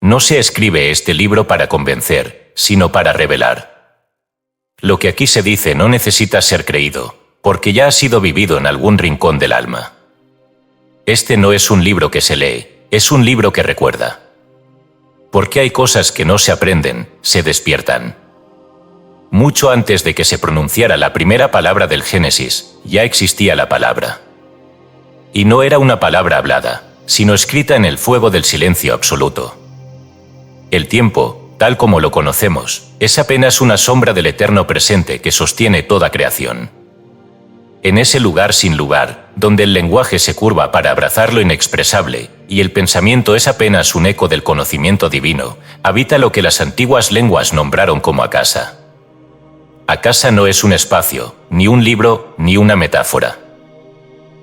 No se escribe este libro para convencer, sino para revelar. Lo que aquí se dice no necesita ser creído, porque ya ha sido vivido en algún rincón del alma. Este no es un libro que se lee, es un libro que recuerda. Porque hay cosas que no se aprenden, se despiertan. Mucho antes de que se pronunciara la primera palabra del Génesis, ya existía la palabra. Y no era una palabra hablada, sino escrita en el fuego del silencio absoluto. El tiempo, tal como lo conocemos, es apenas una sombra del eterno presente que sostiene toda creación. En ese lugar sin lugar, donde el lenguaje se curva para abrazar lo inexpresable, y el pensamiento es apenas un eco del conocimiento divino, habita lo que las antiguas lenguas nombraron como Akasa. Akasa no es un espacio, ni un libro, ni una metáfora.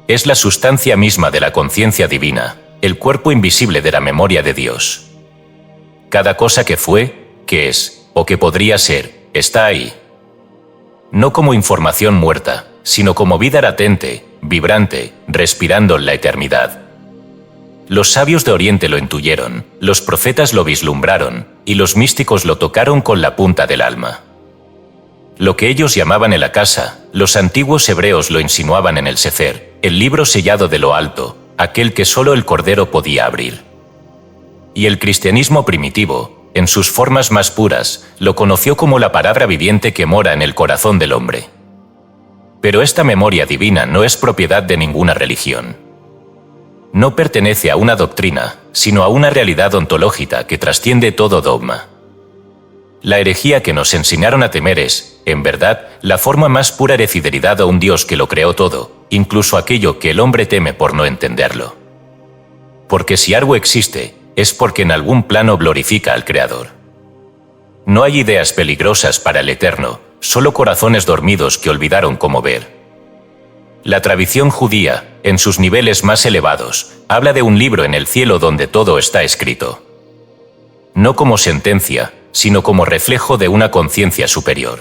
Es la sustancia misma de la conciencia divina, el cuerpo invisible de la memoria de Dios. Cada cosa que fue, que es, o que podría ser, está ahí. No como información muerta, sino como vida latente, vibrante, respirando en la eternidad. Los sabios de Oriente lo intuyeron, los profetas lo vislumbraron, y los místicos lo tocaron con la punta del alma. Lo que ellos llamaban el Akasa, los antiguos hebreos lo insinuaban en el Sefer, el libro sellado de lo alto, aquel que solo el Cordero podía abrir. Y el cristianismo primitivo, en sus formas más puras, lo conoció como la palabra viviente que mora en el corazón del hombre. Pero esta memoria divina no es propiedad de ninguna religión. No pertenece a una doctrina, sino a una realidad ontológica que trasciende todo dogma. La herejía que nos enseñaron a temer es, en verdad, la forma más pura de fidelidad a un Dios que lo creó todo, incluso aquello que el hombre teme por no entenderlo. Porque si algo existe, es porque en algún plano glorifica al Creador. No hay ideas peligrosas para el Eterno, solo corazones dormidos que olvidaron cómo ver. La tradición judía, en sus niveles más elevados, habla de un libro en el cielo donde todo está escrito. No como sentencia, sino como reflejo de una conciencia superior.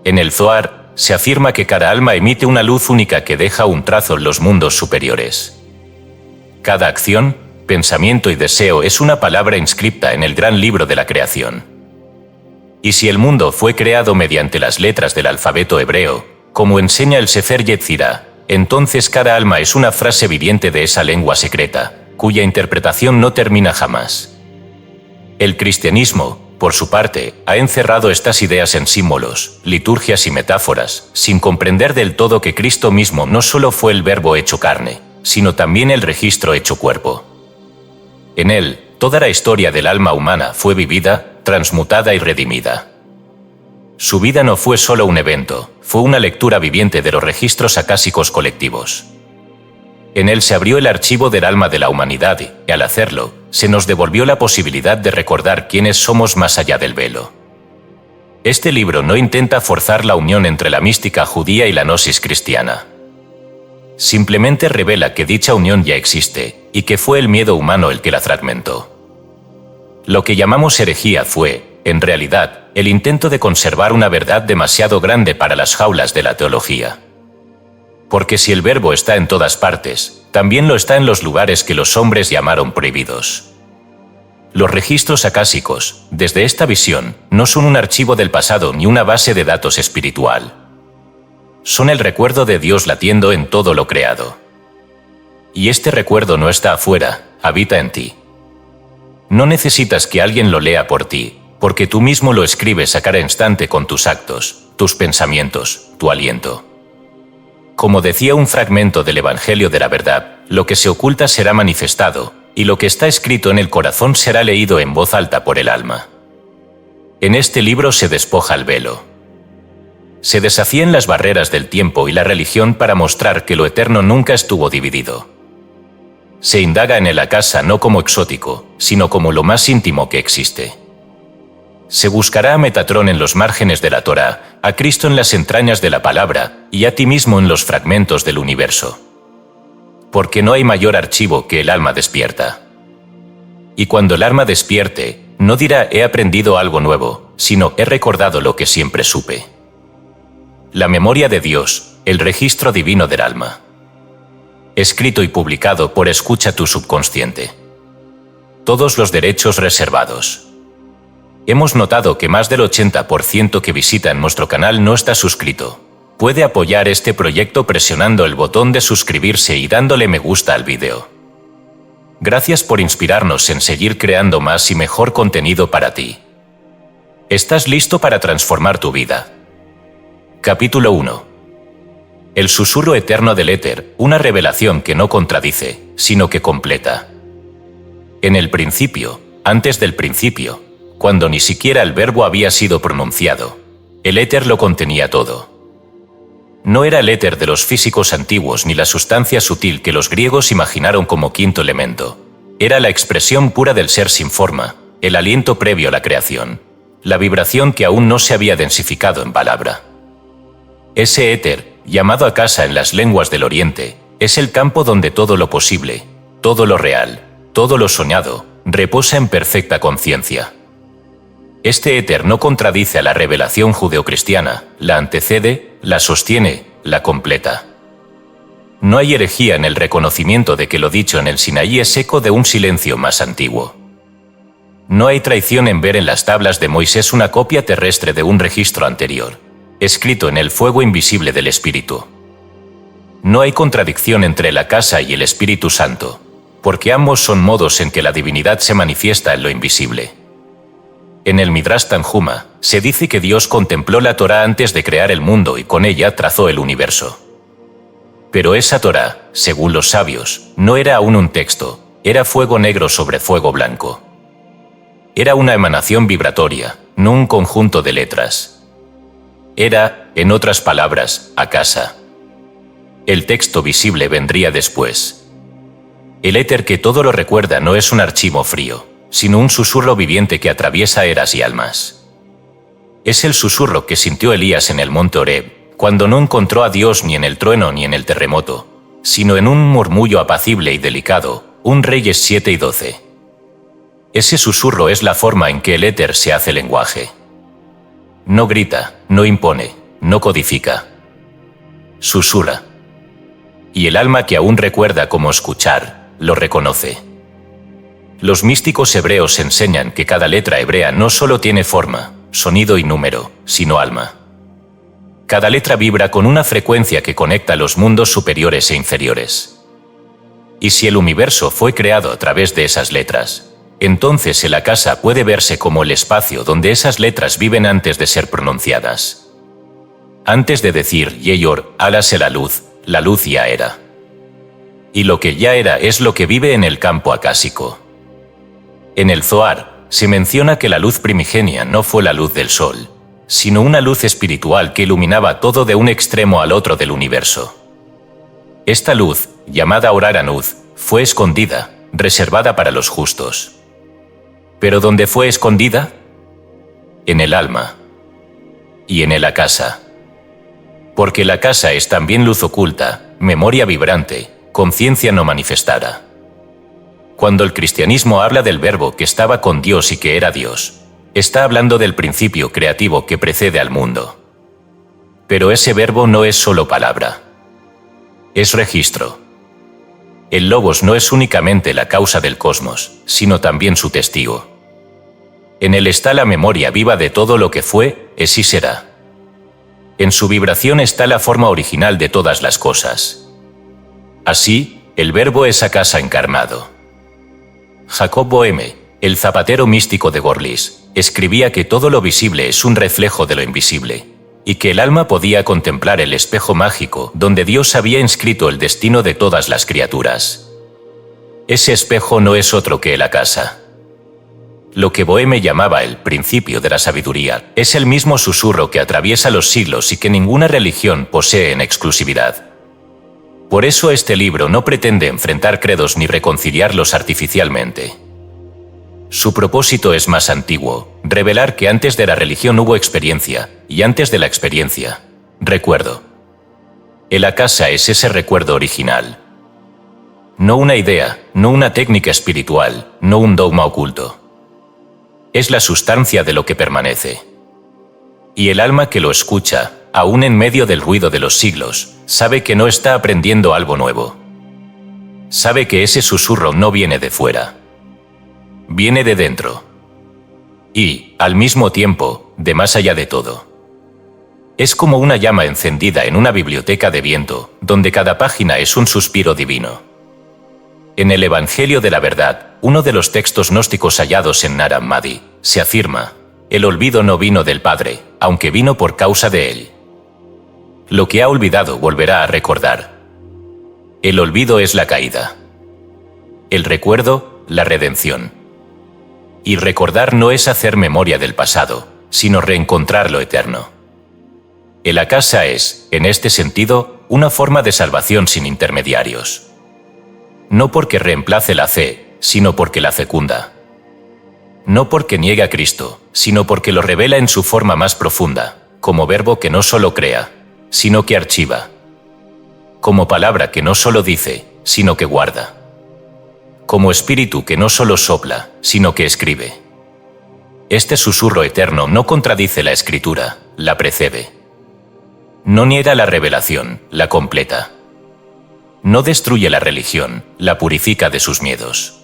En el Zohar, se afirma que cada alma emite una luz única que deja un trazo en los mundos superiores. Cada acción, pensamiento y deseo es una palabra inscripta en el gran libro de la creación. Y si el mundo fue creado mediante las letras del alfabeto hebreo, como enseña el Sefer Yetzirah, entonces cada alma es una frase viviente de esa lengua secreta, cuya interpretación no termina jamás. El cristianismo, por su parte, ha encerrado estas ideas en símbolos, liturgias y metáforas, sin comprender del todo que Cristo mismo no solo fue el Verbo hecho carne, sino también el registro hecho cuerpo. En él, toda la historia del alma humana fue vivida, transmutada y redimida. Su vida no fue solo un evento, fue una lectura viviente de los registros acásicos colectivos. En él se abrió el archivo del alma de la humanidad y, al hacerlo, se nos devolvió la posibilidad de recordar quiénes somos más allá del velo. Este libro no intenta forzar la unión entre la mística judía y la gnosis cristiana. Simplemente revela que dicha unión ya existe, y que fue el miedo humano el que la fragmentó. Lo que llamamos herejía fue, en realidad, el intento de conservar una verdad demasiado grande para las jaulas de la teología. Porque si el Verbo está en todas partes, también lo está en los lugares que los hombres llamaron prohibidos. Los registros acásicos, desde esta visión, no son un archivo del pasado ni una base de datos espiritual. Son el recuerdo de Dios latiendo en todo lo creado. Y este recuerdo no está afuera, habita en ti. No necesitas que alguien lo lea por ti, porque tú mismo lo escribes a cada instante con tus actos, tus pensamientos, tu aliento. Como decía un fragmento del Evangelio de la Verdad, lo que se oculta será manifestado, y lo que está escrito en el corazón será leído en voz alta por el alma. En este libro se despoja el velo. Se desafían las barreras del tiempo y la religión para mostrar que lo eterno nunca estuvo dividido. Se indaga en el Akasa no como exótico, sino como lo más íntimo que existe. Se buscará a Metatrón en los márgenes de la Torá, a Cristo en las entrañas de la palabra y a ti mismo en los fragmentos del universo. Porque no hay mayor archivo que el alma despierta. Y cuando el alma despierte, no dirá he aprendido algo nuevo, sino he recordado lo que siempre supe. La memoria de Dios, el registro divino del alma. Escrito y publicado por escucha tu subconsciente. todos los derechos reservados. Hemos notado que más del 80% que visitan nuestro canal no está suscrito. Puede apoyar este proyecto presionando el botón de suscribirse y dándole me gusta al vídeo. Gracias por inspirarnos en seguir creando más y mejor contenido para ti. ¿Estás listo para transformar tu vida? Capítulo 1. El susurro eterno del éter, una revelación que no contradice, sino que completa. En el principio, antes del principio, cuando ni siquiera el verbo había sido pronunciado, el éter lo contenía todo. No era el éter de los físicos antiguos ni la sustancia sutil que los griegos imaginaron como quinto elemento. Era la expresión pura del ser sin forma, el aliento previo a la creación, la vibración que aún no se había densificado en palabra. Ese éter, llamado a casa en las lenguas del Oriente, es el campo donde todo lo posible, todo lo real, todo lo soñado, reposa en perfecta conciencia. Este éter no contradice a la revelación judeocristiana, la antecede, la sostiene, la completa. No hay herejía en el reconocimiento de que lo dicho en el Sinaí es eco de un silencio más antiguo. No hay traición en ver en las tablas de Moisés una copia terrestre de un registro anterior, escrito en el fuego invisible del Espíritu. No hay contradicción entre la casa y el Espíritu Santo, porque ambos son modos en que la divinidad se manifiesta en lo invisible. En el Midrash Tanjuma, se dice que Dios contempló la Torá antes de crear el mundo y con ella trazó el universo. Pero esa Torá, según los sabios, no era aún un texto, era fuego negro sobre fuego blanco. Era una emanación vibratoria, no un conjunto de letras. Era, en otras palabras, a casa. El texto visible vendría después. El éter que todo lo recuerda no es un archivo frío, sino un susurro viviente que atraviesa eras y almas. Es el susurro que sintió Elías en el monte Horeb, cuando no encontró a Dios ni en el trueno ni en el terremoto, sino en un murmullo apacible y delicado, un Reyes 7 y 12. Ese susurro es la forma en que el éter se hace lenguaje. No grita, no impone, no codifica. Susurra. Y el alma que aún recuerda cómo escuchar, lo reconoce. Los místicos hebreos enseñan que cada letra hebrea no solo tiene forma, sonido y número, sino alma. Cada letra vibra con una frecuencia que conecta los mundos superiores e inferiores. Y si el universo fue creado a través de esas letras, entonces el Akasa puede verse como el espacio donde esas letras viven antes de ser pronunciadas. Antes de decir Yeyor, hágase la luz ya era. Y lo que ya era es lo que vive en el campo acásico. En el Zohar, se menciona que la luz primigenia no fue la luz del sol, sino una luz espiritual que iluminaba todo de un extremo al otro del universo. Esta luz, llamada Orar Anuz, fue escondida, reservada para los justos. ¿Pero dónde fue escondida? En el alma. Y en el Akasa. Porque la Akasa es también luz oculta, memoria vibrante, conciencia no manifestada. Cuando el cristianismo habla del verbo que estaba con Dios y que era Dios, está hablando del principio creativo que precede al mundo. Pero ese verbo no es solo palabra. Es registro. El Logos no es únicamente la causa del cosmos, sino también su testigo. En él está la memoria viva de todo lo que fue, es y será. En su vibración está la forma original de todas las cosas. Así, el verbo es Akasa encarnado. Jacob Boehme, el zapatero místico de Gorliz, escribía que todo lo visible es un reflejo de lo invisible, y que el alma podía contemplar el espejo mágico donde Dios había inscrito el destino de todas las criaturas. Ese espejo no es otro que el Akasa. Lo que Boehme llamaba el principio de la sabiduría es el mismo susurro que atraviesa los siglos y que ninguna religión posee en exclusividad. Por eso este libro no pretende enfrentar credos ni reconciliarlos artificialmente. Su propósito es más antiguo, revelar que antes de la religión hubo experiencia, y antes de la experiencia, recuerdo. El Akasa es ese recuerdo original. No una idea, no una técnica espiritual, no un dogma oculto. Es la sustancia de lo que permanece. Y el alma que lo escucha, aún en medio del ruido de los siglos, sabe que no está aprendiendo algo nuevo. Sabe que ese susurro no viene de fuera. Viene de dentro. Y, al mismo tiempo, de más allá de todo. Es como una llama encendida en una biblioteca de viento, donde cada página es un suspiro divino. En el Evangelio de la Verdad, uno de los textos gnósticos hallados en Nag Hammadi, se afirma: el olvido no vino del Padre, aunque vino por causa de él. Lo que ha olvidado volverá a recordar. El olvido es la caída. El recuerdo, la redención. Y recordar no es hacer memoria del pasado, sino reencontrar lo eterno. El Akasha es, en este sentido, una forma de salvación sin intermediarios. No porque reemplace la fe, sino porque la fecunda. No porque niegue a Cristo, sino porque lo revela en su forma más profunda, como verbo que no solo crea, sino que archiva. Como palabra que no solo dice, sino que guarda. Como espíritu que no solo sopla, sino que escribe. Este susurro eterno no contradice la escritura, la precede. No niega la revelación, la completa. No destruye la religión, la purifica de sus miedos.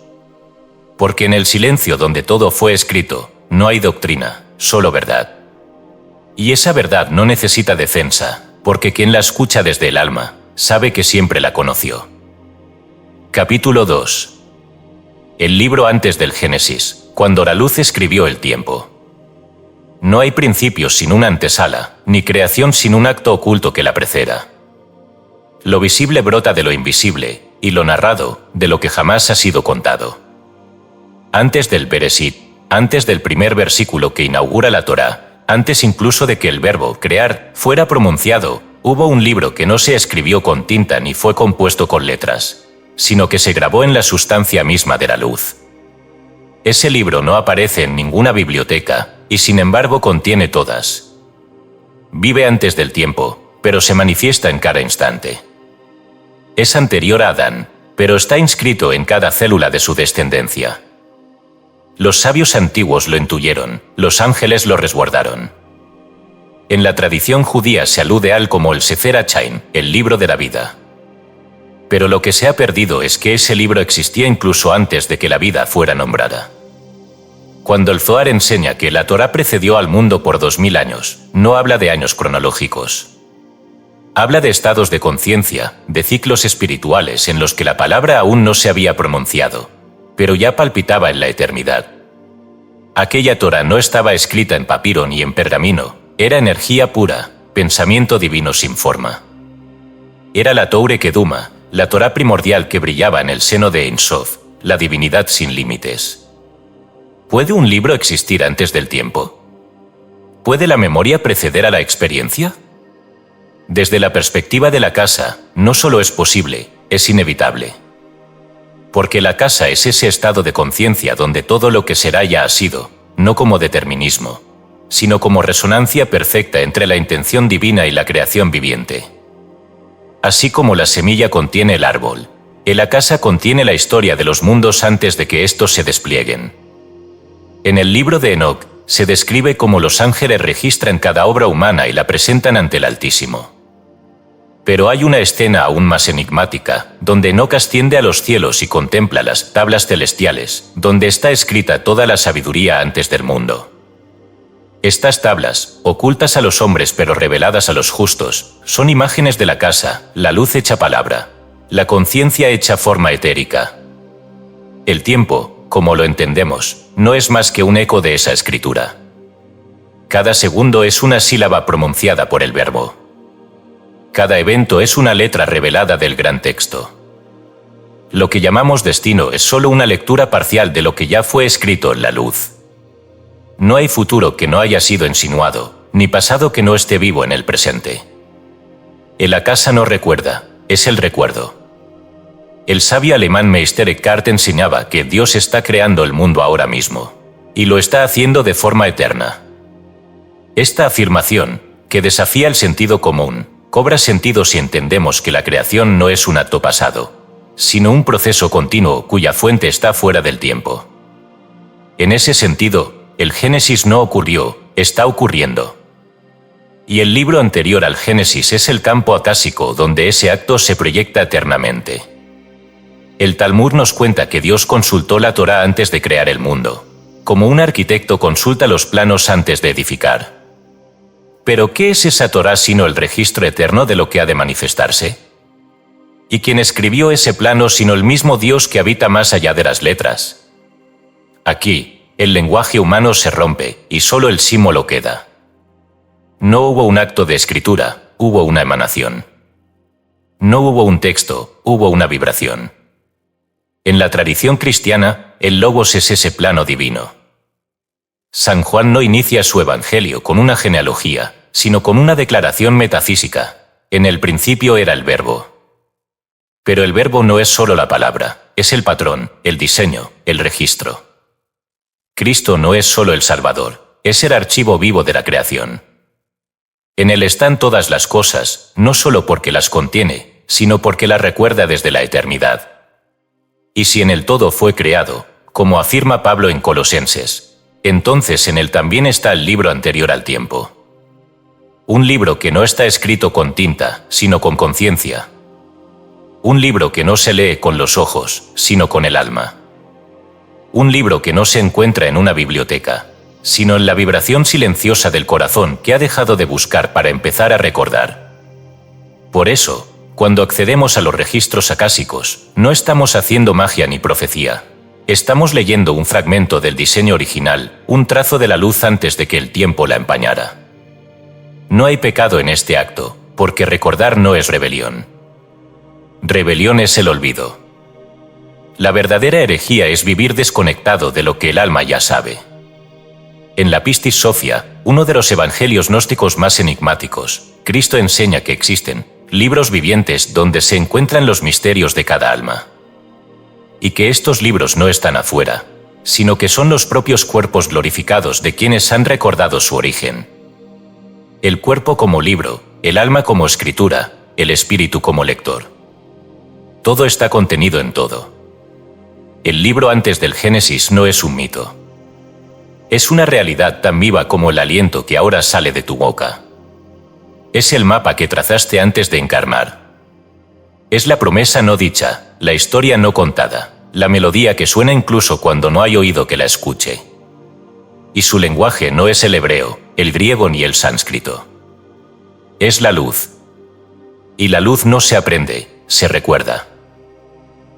Porque en el silencio donde todo fue escrito, no hay doctrina, solo verdad. Y esa verdad no necesita defensa, porque quien la escucha desde el alma, sabe que siempre la conoció. Capítulo 2. El libro antes del Génesis, cuando la luz escribió el tiempo. No hay principios sin una antesala, ni creación sin un acto oculto que la preceda. Lo visible brota de lo invisible, y lo narrado, de lo que jamás ha sido contado. Antes del Bereshit, antes del primer versículo que inaugura la Torá, antes incluso de que el verbo crear fuera pronunciado, hubo un libro que no se escribió con tinta ni fue compuesto con letras, sino que se grabó en la sustancia misma de la luz. Ese libro no aparece en ninguna biblioteca, y sin embargo contiene todas. Vive antes del tiempo, pero se manifiesta en cada instante. Es anterior a Adán, pero está inscrito en cada célula de su descendencia. Los sabios antiguos lo intuyeron, los ángeles lo resguardaron. En la tradición judía se alude a él como el Sefer HaChaim, el libro de la vida. Pero lo que se ha perdido es que ese libro existía incluso antes de que la vida fuera nombrada. Cuando el Zohar enseña que la Torá precedió al mundo por 2000 años, no habla de años cronológicos. Habla de estados de conciencia, de ciclos espirituales en los que la palabra aún no se había pronunciado, pero ya palpitaba en la eternidad. Aquella Torá no estaba escrita en papiro ni en pergamino, era energía pura, pensamiento divino sin forma. Era la Toure Keduma, la Torá primordial que brillaba en el seno de Ein Sof, la divinidad sin límites. ¿Puede un libro existir antes del tiempo? ¿Puede la memoria preceder a la experiencia? Desde la perspectiva de la casa, no solo es posible, es inevitable. Porque la casa es ese estado de conciencia donde todo lo que será ya ha sido, no como determinismo, sino como resonancia perfecta entre la intención divina y la creación viviente. Así como la semilla contiene el árbol, el Akasha contiene la historia de los mundos antes de que estos se desplieguen. En el libro de Enoc, se describe cómo los ángeles registran cada obra humana y la presentan ante el Altísimo. Pero hay una escena aún más enigmática, donde Enoc asciende a los cielos y contempla las tablas celestiales, donde está escrita toda la sabiduría antes del mundo. Estas tablas, ocultas a los hombres pero reveladas a los justos, son imágenes de la casa, la luz hecha palabra, la conciencia hecha forma etérica. El tiempo, como lo entendemos, no es más que un eco de esa escritura. Cada segundo es una sílaba pronunciada por el verbo. Cada evento es una letra revelada del gran texto. Lo que llamamos destino es solo una lectura parcial de lo que ya fue escrito en la luz. No hay futuro que no haya sido insinuado, ni pasado que no esté vivo en el presente. El Akasha no recuerda, es el recuerdo. El sabio alemán Meister Eckhart enseñaba que Dios está creando el mundo ahora mismo, y lo está haciendo de forma eterna. Esta afirmación, que desafía el sentido común, cobra sentido si entendemos que la creación no es un acto pasado, sino un proceso continuo cuya fuente está fuera del tiempo. En ese sentido, el Génesis no ocurrió, está ocurriendo. Y el libro anterior al Génesis es el campo acásico donde ese acto se proyecta eternamente. El Talmud nos cuenta que Dios consultó la Torá antes de crear el mundo, como un arquitecto consulta los planos antes de edificar. ¿Pero qué es esa Torá sino el registro eterno de lo que ha de manifestarse? ¿Y quién escribió ese plano sino el mismo Dios que habita más allá de las letras? Aquí, el lenguaje humano se rompe y solo el símbolo queda. No hubo un acto de escritura, hubo una emanación. No hubo un texto, hubo una vibración. En la tradición cristiana, el Logos es ese plano divino. San Juan no inicia su evangelio con una genealogía, sino con una declaración metafísica. En el principio era el Verbo. Pero el Verbo no es solo la palabra, es el patrón, el diseño, el registro. Cristo no es solo el Salvador, es el archivo vivo de la creación. En él están todas las cosas, no solo porque las contiene, sino porque las recuerda desde la eternidad. Y si en el todo fue creado, como afirma Pablo en Colosenses, entonces en él también está el libro anterior al tiempo. Un libro que no está escrito con tinta, sino con conciencia. Un libro que no se lee con los ojos, sino con el alma. Un libro que no se encuentra en una biblioteca, sino en la vibración silenciosa del corazón que ha dejado de buscar para empezar a recordar. Por eso, cuando accedemos a los registros acásicos, no estamos haciendo magia ni profecía. Estamos leyendo un fragmento del diseño original, un trazo de la luz antes de que el tiempo la empañara. No hay pecado en este acto, porque recordar no es rebelión. Rebelión es el olvido. La verdadera herejía es vivir desconectado de lo que el alma ya sabe. En la Pistis Sophia, uno de los evangelios gnósticos más enigmáticos, Cristo enseña que existen libros vivientes donde se encuentran los misterios de cada alma. Y que estos libros no están afuera, sino que son los propios cuerpos glorificados de quienes han recordado su origen. El cuerpo como libro, el alma como escritura, el espíritu como lector. Todo está contenido en todo. El libro antes del Génesis no es un mito. Es una realidad tan viva como el aliento que ahora sale de tu boca. Es el mapa que trazaste antes de encarnar. Es la promesa no dicha, la historia no contada, la melodía que suena incluso cuando no hay oído que la escuche. Y su lenguaje no es el hebreo, el griego ni el sánscrito. Es la luz. Y la luz no se aprende, se recuerda.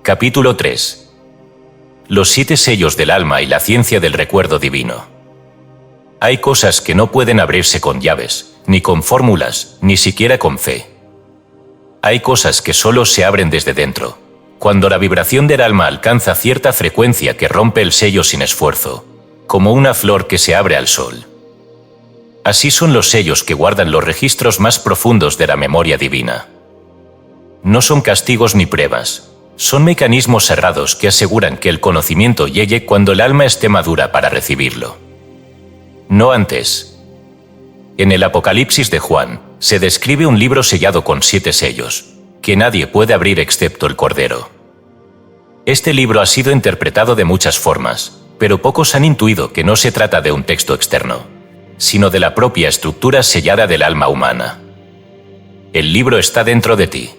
Capítulo 3. Los 7 sellos del alma y la ciencia del recuerdo divino. Hay cosas que no pueden abrirse con llaves, ni con fórmulas, ni siquiera con fe. Hay cosas que solo se abren desde dentro, cuando la vibración del alma alcanza cierta frecuencia que rompe el sello sin esfuerzo, como una flor que se abre al sol. Así son los sellos que guardan los registros más profundos de la memoria divina. No son castigos ni pruebas, son mecanismos cerrados que aseguran que el conocimiento llegue cuando el alma esté madura para recibirlo. No antes. En el Apocalipsis de Juan, se describe un libro sellado con 7 sellos, que nadie puede abrir excepto el Cordero. Este libro ha sido interpretado de muchas formas, pero pocos han intuido que no se trata de un texto externo, sino de la propia estructura sellada del alma humana. El libro está dentro de ti.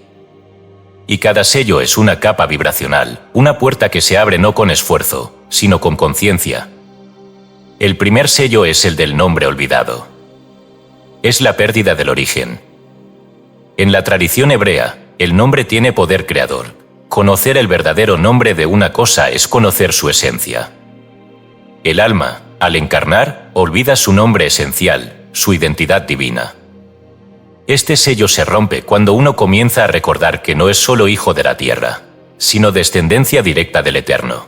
Y cada sello es una capa vibracional, una puerta que se abre no con esfuerzo, sino con conciencia. El primer sello es el del nombre olvidado. Es la pérdida del origen. En la tradición hebrea, el nombre tiene poder creador. Conocer el verdadero nombre de una cosa es conocer su esencia. El alma, al encarnar, olvida su nombre esencial, su identidad divina. Este sello se rompe cuando uno comienza a recordar que no es solo hijo de la tierra, sino descendencia directa del Eterno.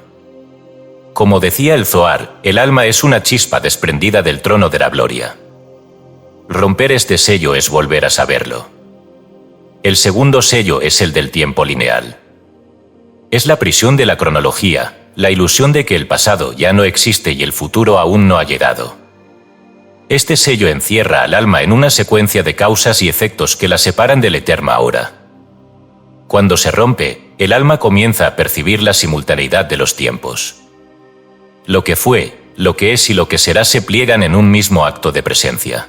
Como decía el Zohar, el alma es una chispa desprendida del trono de la gloria. Romper este sello es volver a saberlo. El segundo sello es el del tiempo lineal. Es la prisión de la cronología, la ilusión de que el pasado ya no existe y el futuro aún no ha llegado. Este sello encierra al alma en una secuencia de causas y efectos que la separan del eterno ahora. Cuando se rompe, el alma comienza a percibir la simultaneidad de los tiempos. Lo que fue, lo que es y lo que será se pliegan en un mismo acto de presencia.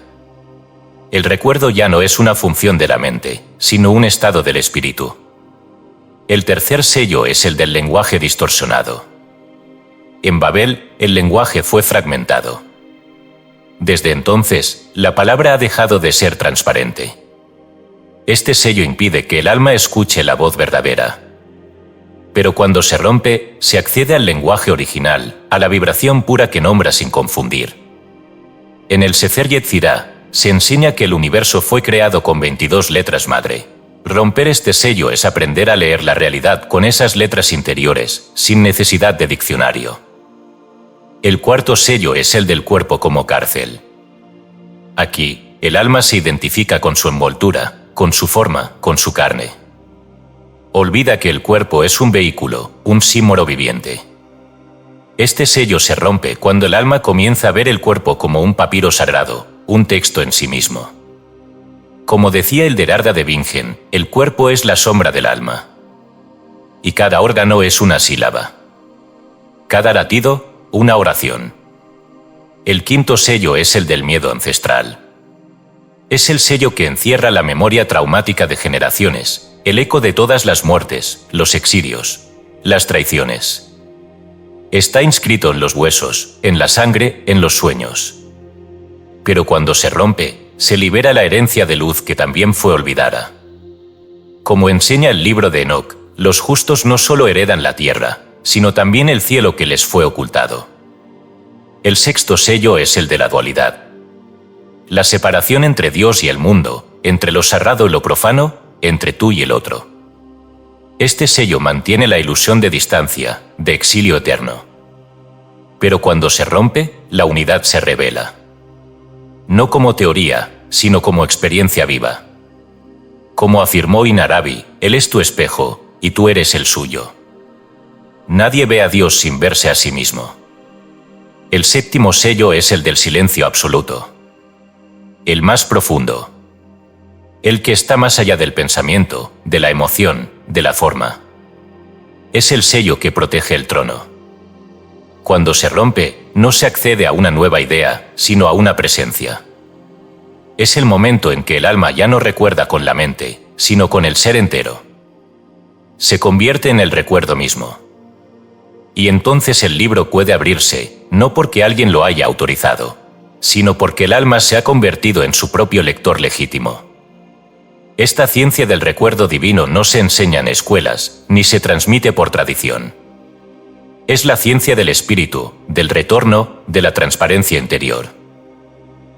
El recuerdo ya no es una función de la mente, sino un estado del espíritu. el tercer sello es el del lenguaje distorsionado. En Babel, el lenguaje fue fragmentado. Desde entonces, la palabra ha dejado de ser transparente. Este sello impide que el alma escuche la voz verdadera. Pero cuando se rompe, se accede al lenguaje original, a la vibración pura que nombra sin confundir. En el Sefer Yetzirah, se enseña que el universo fue creado con 22 letras madre. Romper este sello es aprender a leer la realidad con esas letras interiores, sin necesidad de diccionario. El cuarto sello es el del cuerpo como cárcel. Aquí, el alma se identifica con su envoltura, con su forma, con su carne. Olvida que el cuerpo es un vehículo, un símbolo viviente. Este sello se rompe cuando el alma comienza a ver el cuerpo como un papiro sagrado, un texto en sí mismo. Como decía el Derarda de Bingen, el cuerpo es la sombra del alma. Y cada órgano es una sílaba. Cada latido, una oración. El quinto sello es el del miedo ancestral. Es el sello que encierra la memoria traumática de generaciones, el eco de todas las muertes, los exilios, las traiciones. Está inscrito en los huesos, en la sangre, en los sueños. Pero cuando se rompe, se libera la herencia de luz que también fue olvidada. Como enseña el libro de Enoc, los justos no solo heredan la tierra, sino también el cielo que les fue ocultado. El sexto sello es el de la dualidad. La separación entre Dios y el mundo, entre lo sagrado y lo profano, entre tú y el otro. Este sello mantiene la ilusión de distancia, de exilio eterno. Pero cuando se rompe, la unidad se revela. No como teoría, sino como experiencia viva. Como afirmó Inarabi, Él es tu espejo, y tú eres el suyo. Nadie ve a Dios sin verse a sí mismo. El séptimo sello es el del silencio absoluto. El más profundo. El que está más allá del pensamiento, de la emoción, de la forma. Es el sello que protege el trono. Cuando se rompe, no se accede a una nueva idea, sino a una presencia. Es el momento en que el alma ya no recuerda con la mente, sino con el ser entero. Se convierte en el recuerdo mismo. Y entonces el libro puede abrirse, no porque alguien lo haya autorizado, sino porque el alma se ha convertido en su propio lector legítimo. Esta ciencia del recuerdo divino no se enseña en escuelas, ni se transmite por tradición. Es la ciencia del espíritu, del retorno, de la transparencia interior.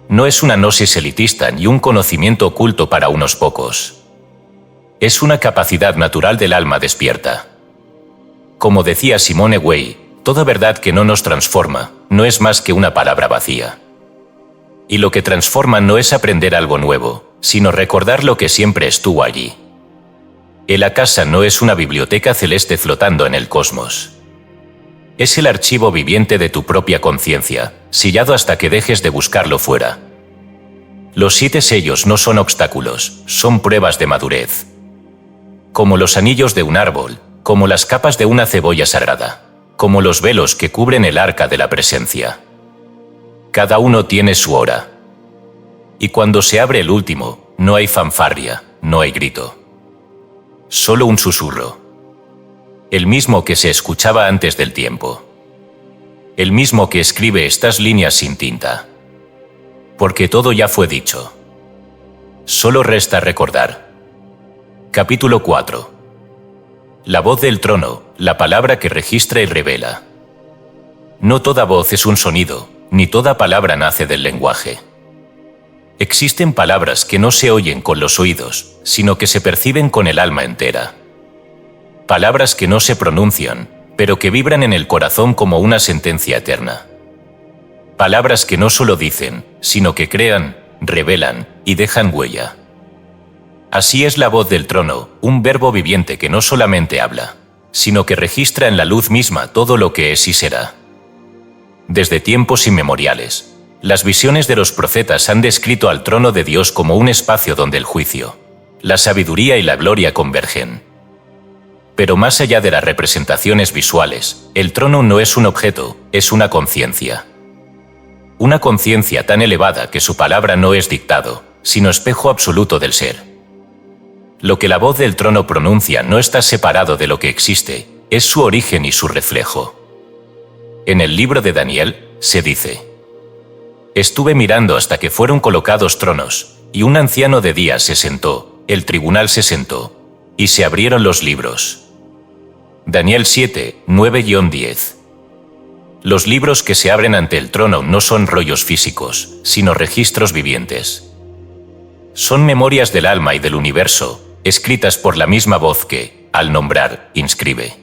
No es una gnosis elitista ni un conocimiento oculto para unos pocos. Es una capacidad natural del alma despierta. Como decía Simone Weil, toda verdad que no nos transforma, no es más que una palabra vacía. Y lo que transforma no es aprender algo nuevo, sino recordar lo que siempre estuvo allí. El Akasa no es una biblioteca celeste flotando en el cosmos. Es el archivo viviente de tu propia conciencia, sellado hasta que dejes de buscarlo fuera. Los 7 sellos no son obstáculos, son pruebas de madurez. Como los anillos de un árbol, como las capas de una cebolla sagrada, como los velos que cubren el arca de la presencia. Cada uno tiene su hora. Y cuando se abre el último, no hay fanfarria, no hay grito. Solo un susurro. El mismo que se escuchaba antes del tiempo. El mismo que escribe estas líneas sin tinta. Porque todo ya fue dicho. Solo resta recordar. Capítulo 4. La voz del trono, la palabra que registra y revela. No toda voz es un sonido, ni toda palabra nace del lenguaje. Existen palabras que no se oyen con los oídos, sino que se perciben con el alma entera. Palabras que no se pronuncian, pero que vibran en el corazón como una sentencia eterna. Palabras que no solo dicen, sino que crean, revelan y dejan huella. Así es la voz del trono, un verbo viviente que no solamente habla, sino que registra en la luz misma todo lo que es y será. Desde tiempos inmemoriales, las visiones de los profetas han descrito al trono de Dios como un espacio donde el juicio, la sabiduría y la gloria convergen. Pero más allá de las representaciones visuales, el trono no es un objeto, es una conciencia. Una conciencia tan elevada que su palabra no es dictado, sino espejo absoluto del ser. Lo que la voz del trono pronuncia no está separado de lo que existe, es su origen y su reflejo. En el libro de Daniel, se dice: estuve mirando hasta que fueron colocados tronos, y un anciano de día se sentó, el tribunal se sentó, y se abrieron los libros. Daniel 7, 9-10. Los libros que se abren ante el trono no son rollos físicos, sino registros vivientes. Son memorias del alma y del universo, escritas por la misma voz que, al nombrar, inscribe.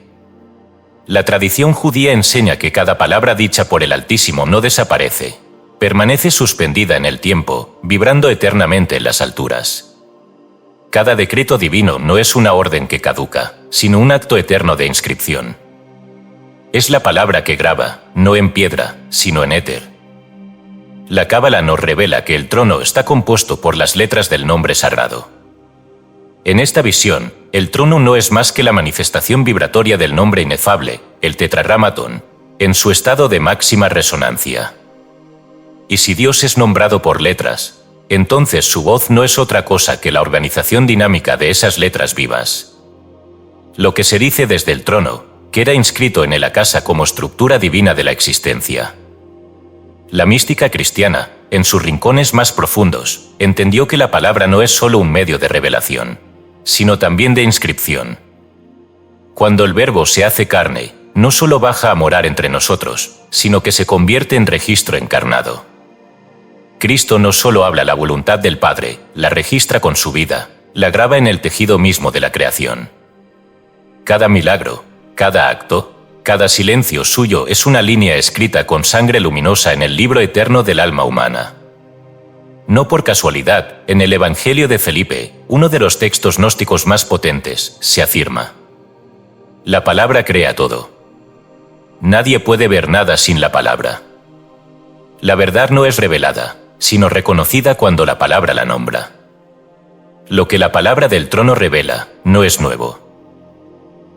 La tradición judía enseña que cada palabra dicha por el Altísimo no desaparece, permanece suspendida en el tiempo, vibrando eternamente en las alturas. Cada decreto divino no es una orden que caduca, sino un acto eterno de inscripción. Es la palabra que graba, no en piedra, sino en éter. La Cábala nos revela que el trono está compuesto por las letras del nombre sagrado. En esta visión, el trono no es más que la manifestación vibratoria del nombre inefable, el tetragrámaton, en su estado de máxima resonancia. Y si Dios es nombrado por letras, entonces su voz no es otra cosa que la organización dinámica de esas letras vivas. Lo que se dice desde el trono, queda inscrito en el Akasa como estructura divina de la existencia. La mística cristiana, en sus rincones más profundos, entendió que la palabra no es solo un medio de revelación, sino también de inscripción. Cuando el Verbo se hace carne, no solo baja a morar entre nosotros, sino que se convierte en registro encarnado. Cristo no solo habla la voluntad del Padre, la registra con su vida, la graba en el tejido mismo de la creación. Cada milagro, cada acto, cada silencio suyo es una línea escrita con sangre luminosa en el libro eterno del alma humana. No por casualidad, en el Evangelio de Felipe, uno de los textos gnósticos más potentes, se afirma: la palabra crea todo. Nadie puede ver nada sin la palabra. La verdad no es revelada, sino reconocida cuando la palabra la nombra. Lo que la palabra del trono revela, no es nuevo.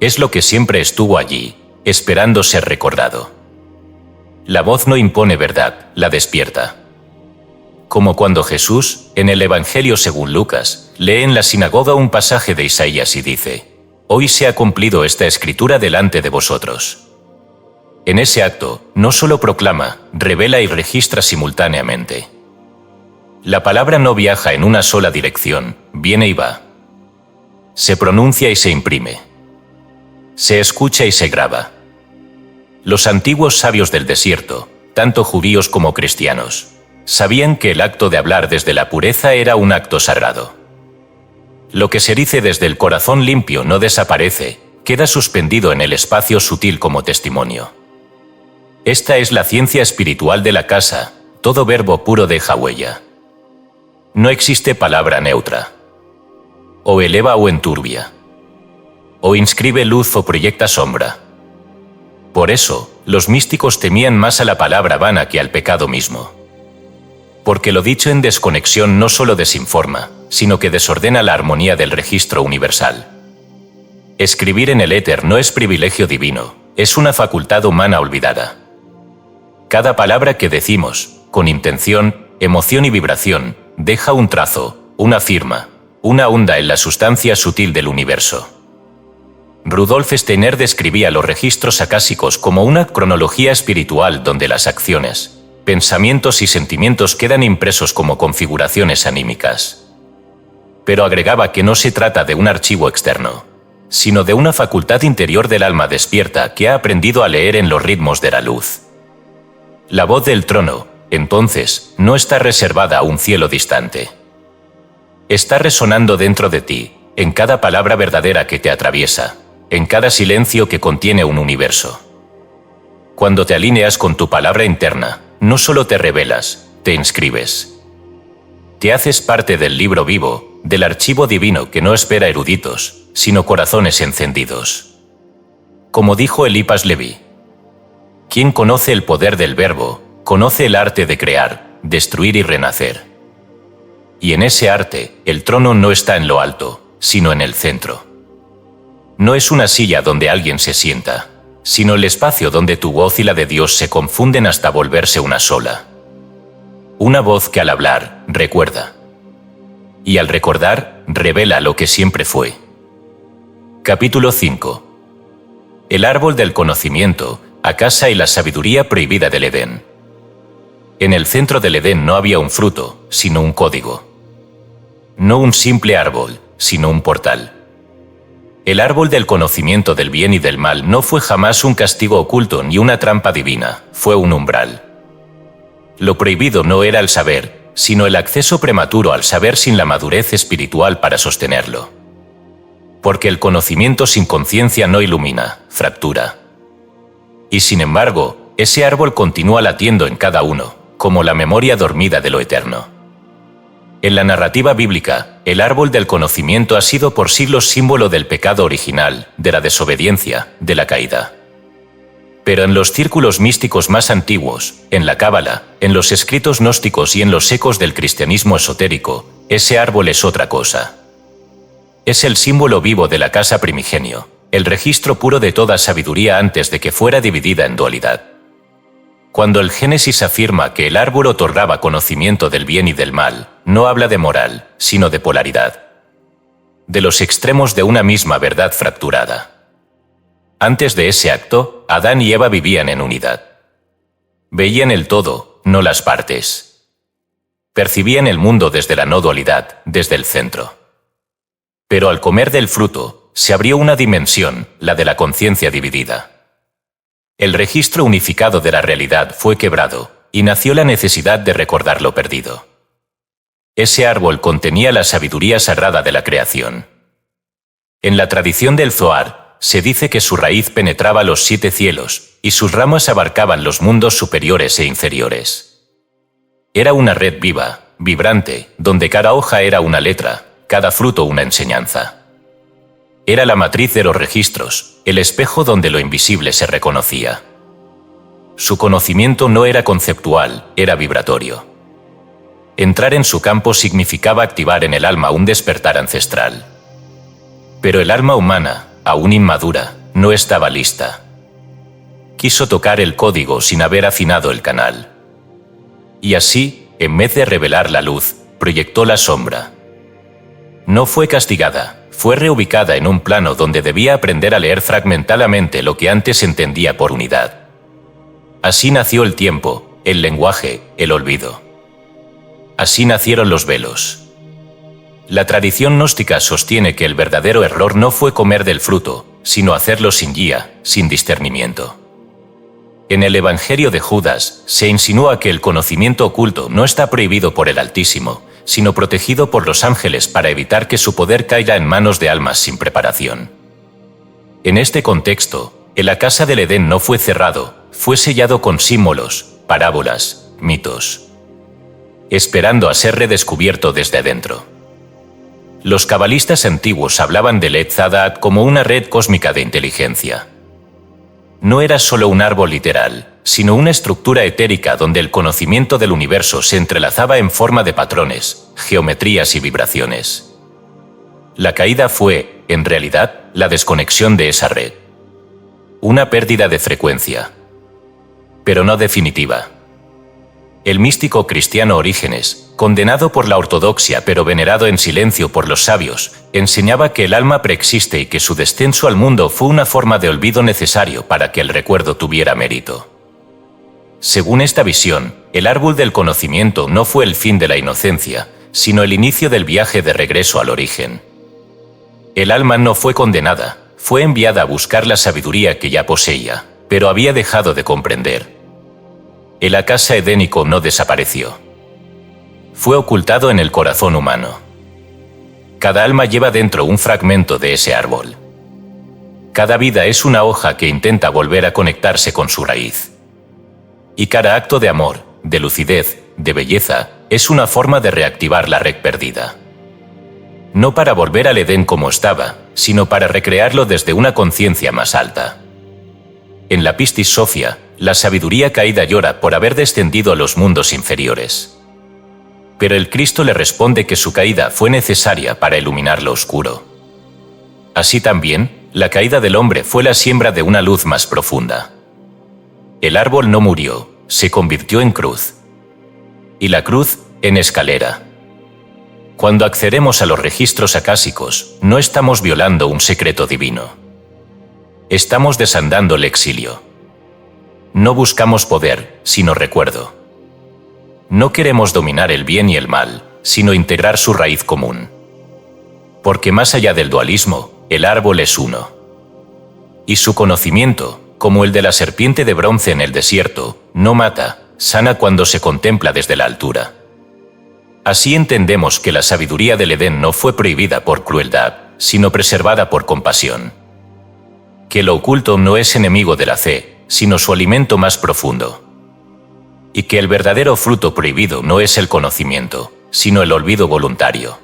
Es lo que siempre estuvo allí, esperando ser recordado. La voz no impone verdad, la despierta. Como cuando Jesús, en el Evangelio según Lucas, lee en la sinagoga un pasaje de Isaías y dice: hoy se ha cumplido esta escritura delante de vosotros. En ese acto, no solo proclama, revela y registra simultáneamente. La palabra no viaja en una sola dirección, viene y va. Se pronuncia y se imprime. Se escucha y se graba. Los antiguos sabios del desierto, tanto judíos como cristianos, sabían que el acto de hablar desde la pureza era un acto sagrado. Lo que se dice desde el corazón limpio no desaparece, queda suspendido en el espacio sutil como testimonio. Esta es la ciencia espiritual de la casa, todo verbo puro deja huella. No existe palabra neutra. O eleva o enturbia. O inscribe luz o proyecta sombra. Por eso, los místicos temían más a la palabra vana que al pecado mismo. Porque lo dicho en desconexión no solo desinforma, sino que desordena la armonía del registro universal. Escribir en el éter no es privilegio divino, es una facultad humana olvidada. Cada palabra que decimos, con intención, emoción y vibración, deja un trazo, una firma, una onda en la sustancia sutil del universo. Rudolf Steiner describía los registros acásicos como una cronología espiritual donde las acciones, pensamientos y sentimientos quedan impresos como configuraciones anímicas. Pero agregaba que no se trata de un archivo externo, sino de una facultad interior del alma despierta que ha aprendido a leer en los ritmos de la luz. La voz del trono, entonces, no está reservada a un cielo distante. Está resonando dentro de ti, en cada palabra verdadera que te atraviesa, en cada silencio que contiene un universo. Cuando te alineas con tu palabra interna, no solo te revelas, te inscribes. Te haces parte del libro vivo, del archivo divino que no espera eruditos, sino corazones encendidos. Como dijo Eliphas Levi: quien conoce el poder del verbo, conoce el arte de crear, destruir y renacer. Y en ese arte, el trono no está en lo alto, sino en el centro. No es una silla donde alguien se sienta, sino el espacio donde tu voz y la de Dios se confunden hasta volverse una sola. Una voz que al hablar, recuerda. y al recordar, revela lo que siempre fue. Capítulo 5. El árbol del conocimiento, Akasa y la sabiduría prohibida del Edén. En el centro del Edén no había un fruto, sino un código. No un simple árbol, sino un portal. El árbol del conocimiento del bien y del mal no fue jamás un castigo oculto ni una trampa divina, fue un umbral. Lo prohibido no era el saber, sino el acceso prematuro al saber sin la madurez espiritual para sostenerlo. Porque el conocimiento sin conciencia no ilumina, fractura. Y sin embargo, ese árbol continúa latiendo en cada uno, como la memoria dormida de lo eterno. En la narrativa bíblica, el árbol del conocimiento ha sido por siglos símbolo del pecado original, de la desobediencia, de la caída. Pero en los círculos místicos más antiguos, en la Cábala, en los escritos gnósticos y en los ecos del cristianismo esotérico, ese árbol es otra cosa. Es el símbolo vivo de la casa primigenio, el registro puro de toda sabiduría antes de que fuera dividida en dualidad. Cuando el Génesis afirma que el árbol otorgaba conocimiento del bien y del mal, no habla de moral, sino de polaridad. De los extremos de una misma verdad fracturada. Antes de ese acto, Adán y Eva vivían en unidad. Veían el todo, no las partes. Percibían el mundo desde la no dualidad, desde el centro. Pero al comer del fruto, se abrió una dimensión, la de la conciencia dividida. El registro unificado de la realidad fue quebrado, y nació la necesidad de recordar lo perdido. Ese árbol contenía la sabiduría sagrada de la creación. En la tradición del Zohar, se dice que su raíz penetraba los 7 cielos, y sus ramas abarcaban los mundos superiores e inferiores. Era una red viva, vibrante, donde cada hoja era una letra, cada fruto una enseñanza. Era la matriz de los registros, el espejo donde lo invisible se reconocía. Su conocimiento no era conceptual, era vibratorio. Entrar en su campo significaba activar en el alma un despertar ancestral. Pero el alma humana, aún inmadura, no estaba lista. Quiso tocar el código sin haber afinado el canal. Y así, en vez de revelar la luz, proyectó la sombra. No fue castigada. Fue reubicada en un plano donde debía aprender a leer fragmentalmente lo que antes entendía por unidad. Así nació el tiempo, el lenguaje, el olvido. Así nacieron los velos. La tradición gnóstica sostiene que el verdadero error no fue comer del fruto, sino hacerlo sin guía, sin discernimiento. En el Evangelio de Judas se insinúa que el conocimiento oculto no está prohibido por el Altísimo, sino protegido por los ángeles para evitar que su poder caiga en manos de almas sin preparación. En este contexto, el Akasa del Edén no fue cerrado, fue sellado con símbolos, parábolas, mitos, esperando a ser redescubierto desde adentro. Los cabalistas antiguos hablaban del Etzadat como una red cósmica de inteligencia. No era solo un árbol literal, sino una estructura etérica donde el conocimiento del universo se entrelazaba en forma de patrones, geometrías y vibraciones. La caída fue, en realidad, la desconexión de esa red. Una pérdida de frecuencia. Pero no definitiva. El místico cristiano Orígenes, condenado por la ortodoxia pero venerado en silencio por los sabios, enseñaba que el alma preexiste y que su descenso al mundo fue una forma de olvido necesario para que el recuerdo tuviera mérito. Según esta visión, el árbol del conocimiento no fue el fin de la inocencia, sino el inicio del viaje de regreso al origen. El alma no fue condenada, fue enviada a buscar la sabiduría que ya poseía, pero había dejado de comprender. El Akasa edénico no desapareció. Fue ocultado en el corazón humano. Cada alma lleva dentro un fragmento de ese árbol. Cada vida es una hoja que intenta volver a conectarse con su raíz. Y cada acto de amor, de lucidez, de belleza, es una forma de reactivar la red perdida. No para volver al Edén como estaba, sino para recrearlo desde una conciencia más alta. En la Pistis Sophia, la sabiduría caída llora por haber descendido a los mundos inferiores. Pero el Cristo le responde que su caída fue necesaria para iluminar lo oscuro. Así también, la caída del hombre fue la siembra de una luz más profunda. El árbol no murió, se convirtió en cruz. Y la cruz, en escalera. Cuando accedemos a los registros acásicos, no estamos violando un secreto divino. Estamos desandando el exilio. No buscamos poder, sino recuerdo. No queremos dominar el bien y el mal, sino integrar su raíz común. Porque más allá del dualismo, el árbol es uno. Y su conocimiento, como el de la serpiente de bronce en el desierto, no mata, sana cuando se contempla desde la altura. Así entendemos que la sabiduría del Edén no fue prohibida por crueldad, sino preservada por compasión. Que lo oculto no es enemigo de la fe, sino su alimento más profundo. Y que el verdadero fruto prohibido no es el conocimiento, sino el olvido voluntario.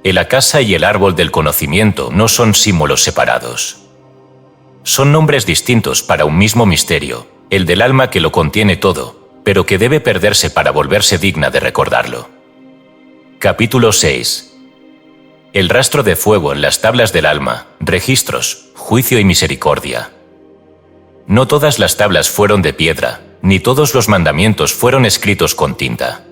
El acasa y el árbol del conocimiento no son símbolos separados. Son nombres distintos para un mismo misterio, el del alma que lo contiene todo, pero que debe perderse para volverse digna de recordarlo. Capítulo 6. El rastro de fuego en las tablas del alma, registros, juicio y misericordia. No todas las tablas fueron de piedra, ni todos los mandamientos fueron escritos con tinta.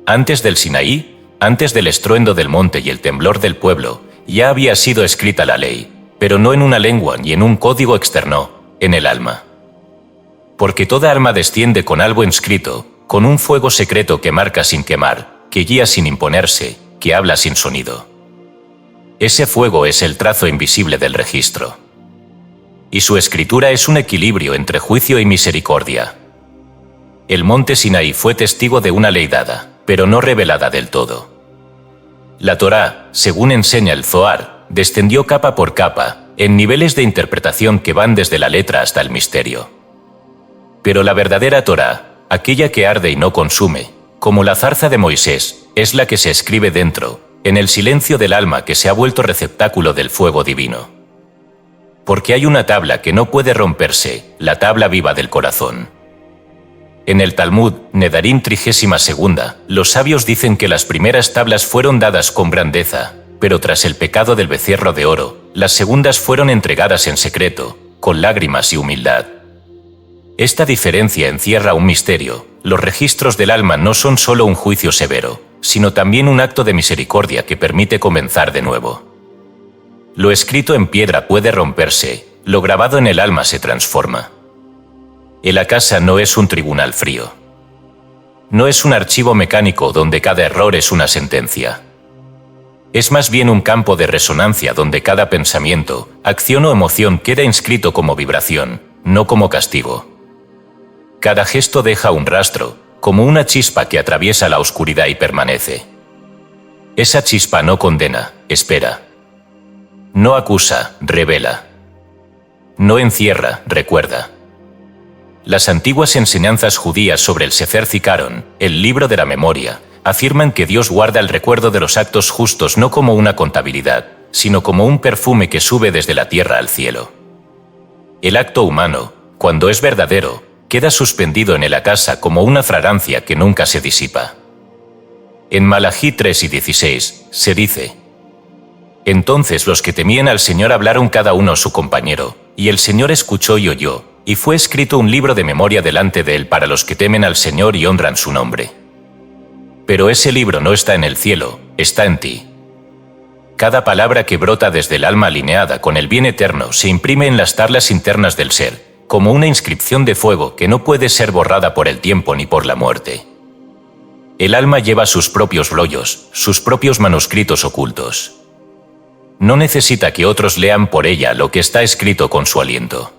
Antes del Sinaí, antes del estruendo del monte y el temblor del pueblo, ya había sido escrita la ley, pero no en una lengua ni en un código externo, en el alma. Porque toda alma desciende con algo inscrito, con un fuego secreto que marca sin quemar, que guía sin imponerse, que habla sin sonido. Ese fuego es el trazo invisible del registro. Y su escritura es un equilibrio entre juicio y misericordia. El monte Sinaí fue testigo de una ley dada, pero no revelada del todo. La Torá, según enseña el Zohar, descendió capa por capa, en niveles de interpretación que van desde la letra hasta el misterio. Pero la verdadera Torá, aquella que arde y no consume, como la zarza de Moisés, es la que se escribe dentro, en el silencio del alma que se ha vuelto receptáculo del fuego divino. Porque hay una tabla que no puede romperse, la tabla viva del corazón. En el Talmud, Nedarim 32, los sabios dicen que las primeras tablas fueron dadas con grandeza, pero tras el pecado del becerro de oro, las segundas fueron entregadas en secreto, con lágrimas y humildad. Esta diferencia encierra un misterio. Los registros del alma no son solo un juicio severo, sino también un acto de misericordia que permite comenzar de nuevo. Lo escrito en piedra puede romperse, lo grabado en el alma se transforma. El acasa no es un tribunal frío. No es un archivo mecánico donde cada error es una sentencia. Es más bien un campo de resonancia donde cada pensamiento, acción o emoción queda inscrito como vibración, no como castigo. Cada gesto deja un rastro, como una chispa que atraviesa la oscuridad y permanece. Esa chispa no condena, espera. No acusa, revela. No encierra, recuerda. Las antiguas enseñanzas judías sobre el Sefer Zikaron, el libro de la memoria, afirman que Dios guarda el recuerdo de los actos justos no como una contabilidad, sino como un perfume que sube desde la tierra al cielo. El acto humano, cuando es verdadero, queda suspendido en el acasa como una fragancia que nunca se disipa. En Malachí 3:16 se dice: Entonces los que temían al Señor hablaron cada uno a su compañero, y el Señor escuchó y oyó, y fue escrito un libro de memoria delante de él para los que temen al Señor y honran su nombre. Pero ese libro no está en el cielo, está en ti. Cada palabra que brota desde el alma alineada con el bien eterno se imprime en las tablas internas del ser, como una inscripción de fuego que no puede ser borrada por el tiempo ni por la muerte. El alma lleva sus propios rollos, sus propios manuscritos ocultos. No necesita que otros lean por ella lo que está escrito con su aliento.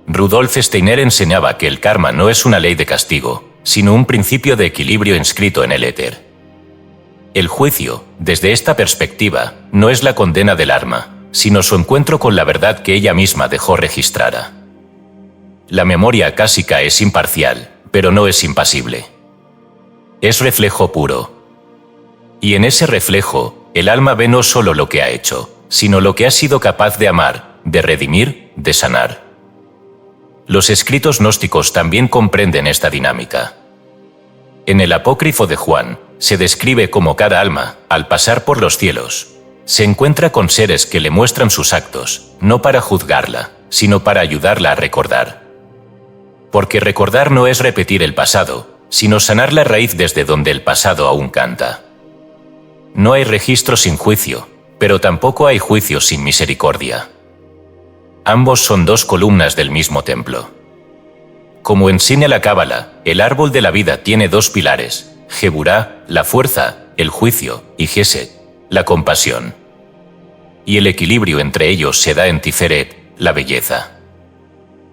Rudolf Steiner enseñaba que el karma no es una ley de castigo, sino un principio de equilibrio inscrito en el éter. El juicio, desde esta perspectiva, no es la condena del alma, sino su encuentro con la verdad que ella misma dejó registrada. La memoria acásica es imparcial, pero no es impasible. Es reflejo puro. Y en ese reflejo, el alma ve no solo lo que ha hecho, sino lo que ha sido capaz de amar, de redimir, de sanar. Los escritos gnósticos también comprenden esta dinámica. En el apócrifo de Juan, se describe cómo cada alma, al pasar por los cielos, se encuentra con seres que le muestran sus actos, no para juzgarla, sino para ayudarla a recordar. Porque recordar no es repetir el pasado, sino sanar la raíz desde donde el pasado aún canta. No hay registro sin juicio, pero tampoco hay juicio sin misericordia. Ambos son dos columnas del mismo templo. Como enseña la Cábala, el árbol de la vida tiene dos pilares: Geburá, la fuerza, el juicio, y Gesed, la compasión. Y el equilibrio entre ellos se da en Tiferet, la belleza.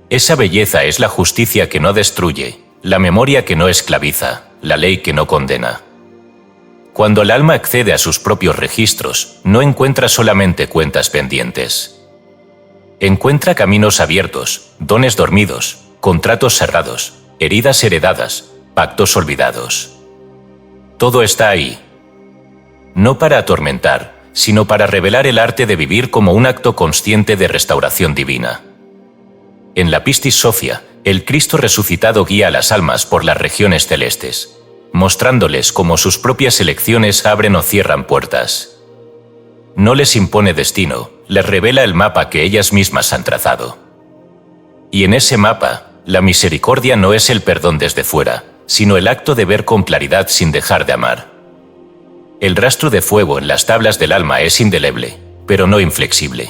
Esa belleza es la justicia que no destruye, la memoria que no esclaviza, la ley que no condena. Cuando el alma accede a sus propios registros, no encuentra solamente cuentas pendientes. Encuentra caminos abiertos, dones dormidos, contratos cerrados, heridas heredadas, pactos olvidados. Todo está ahí. No para atormentar, sino para revelar el arte de vivir como un acto consciente de restauración divina. En la Pistis Sophia, el Cristo resucitado guía a las almas por las regiones celestes, mostrándoles cómo sus propias elecciones abren o cierran puertas. No les impone destino, les revela el mapa que ellas mismas han trazado. Y en ese mapa, la misericordia no es el perdón desde fuera, sino el acto de ver con claridad sin dejar de amar. El rastro de fuego en las tablas del alma es indeleble, pero no inflexible.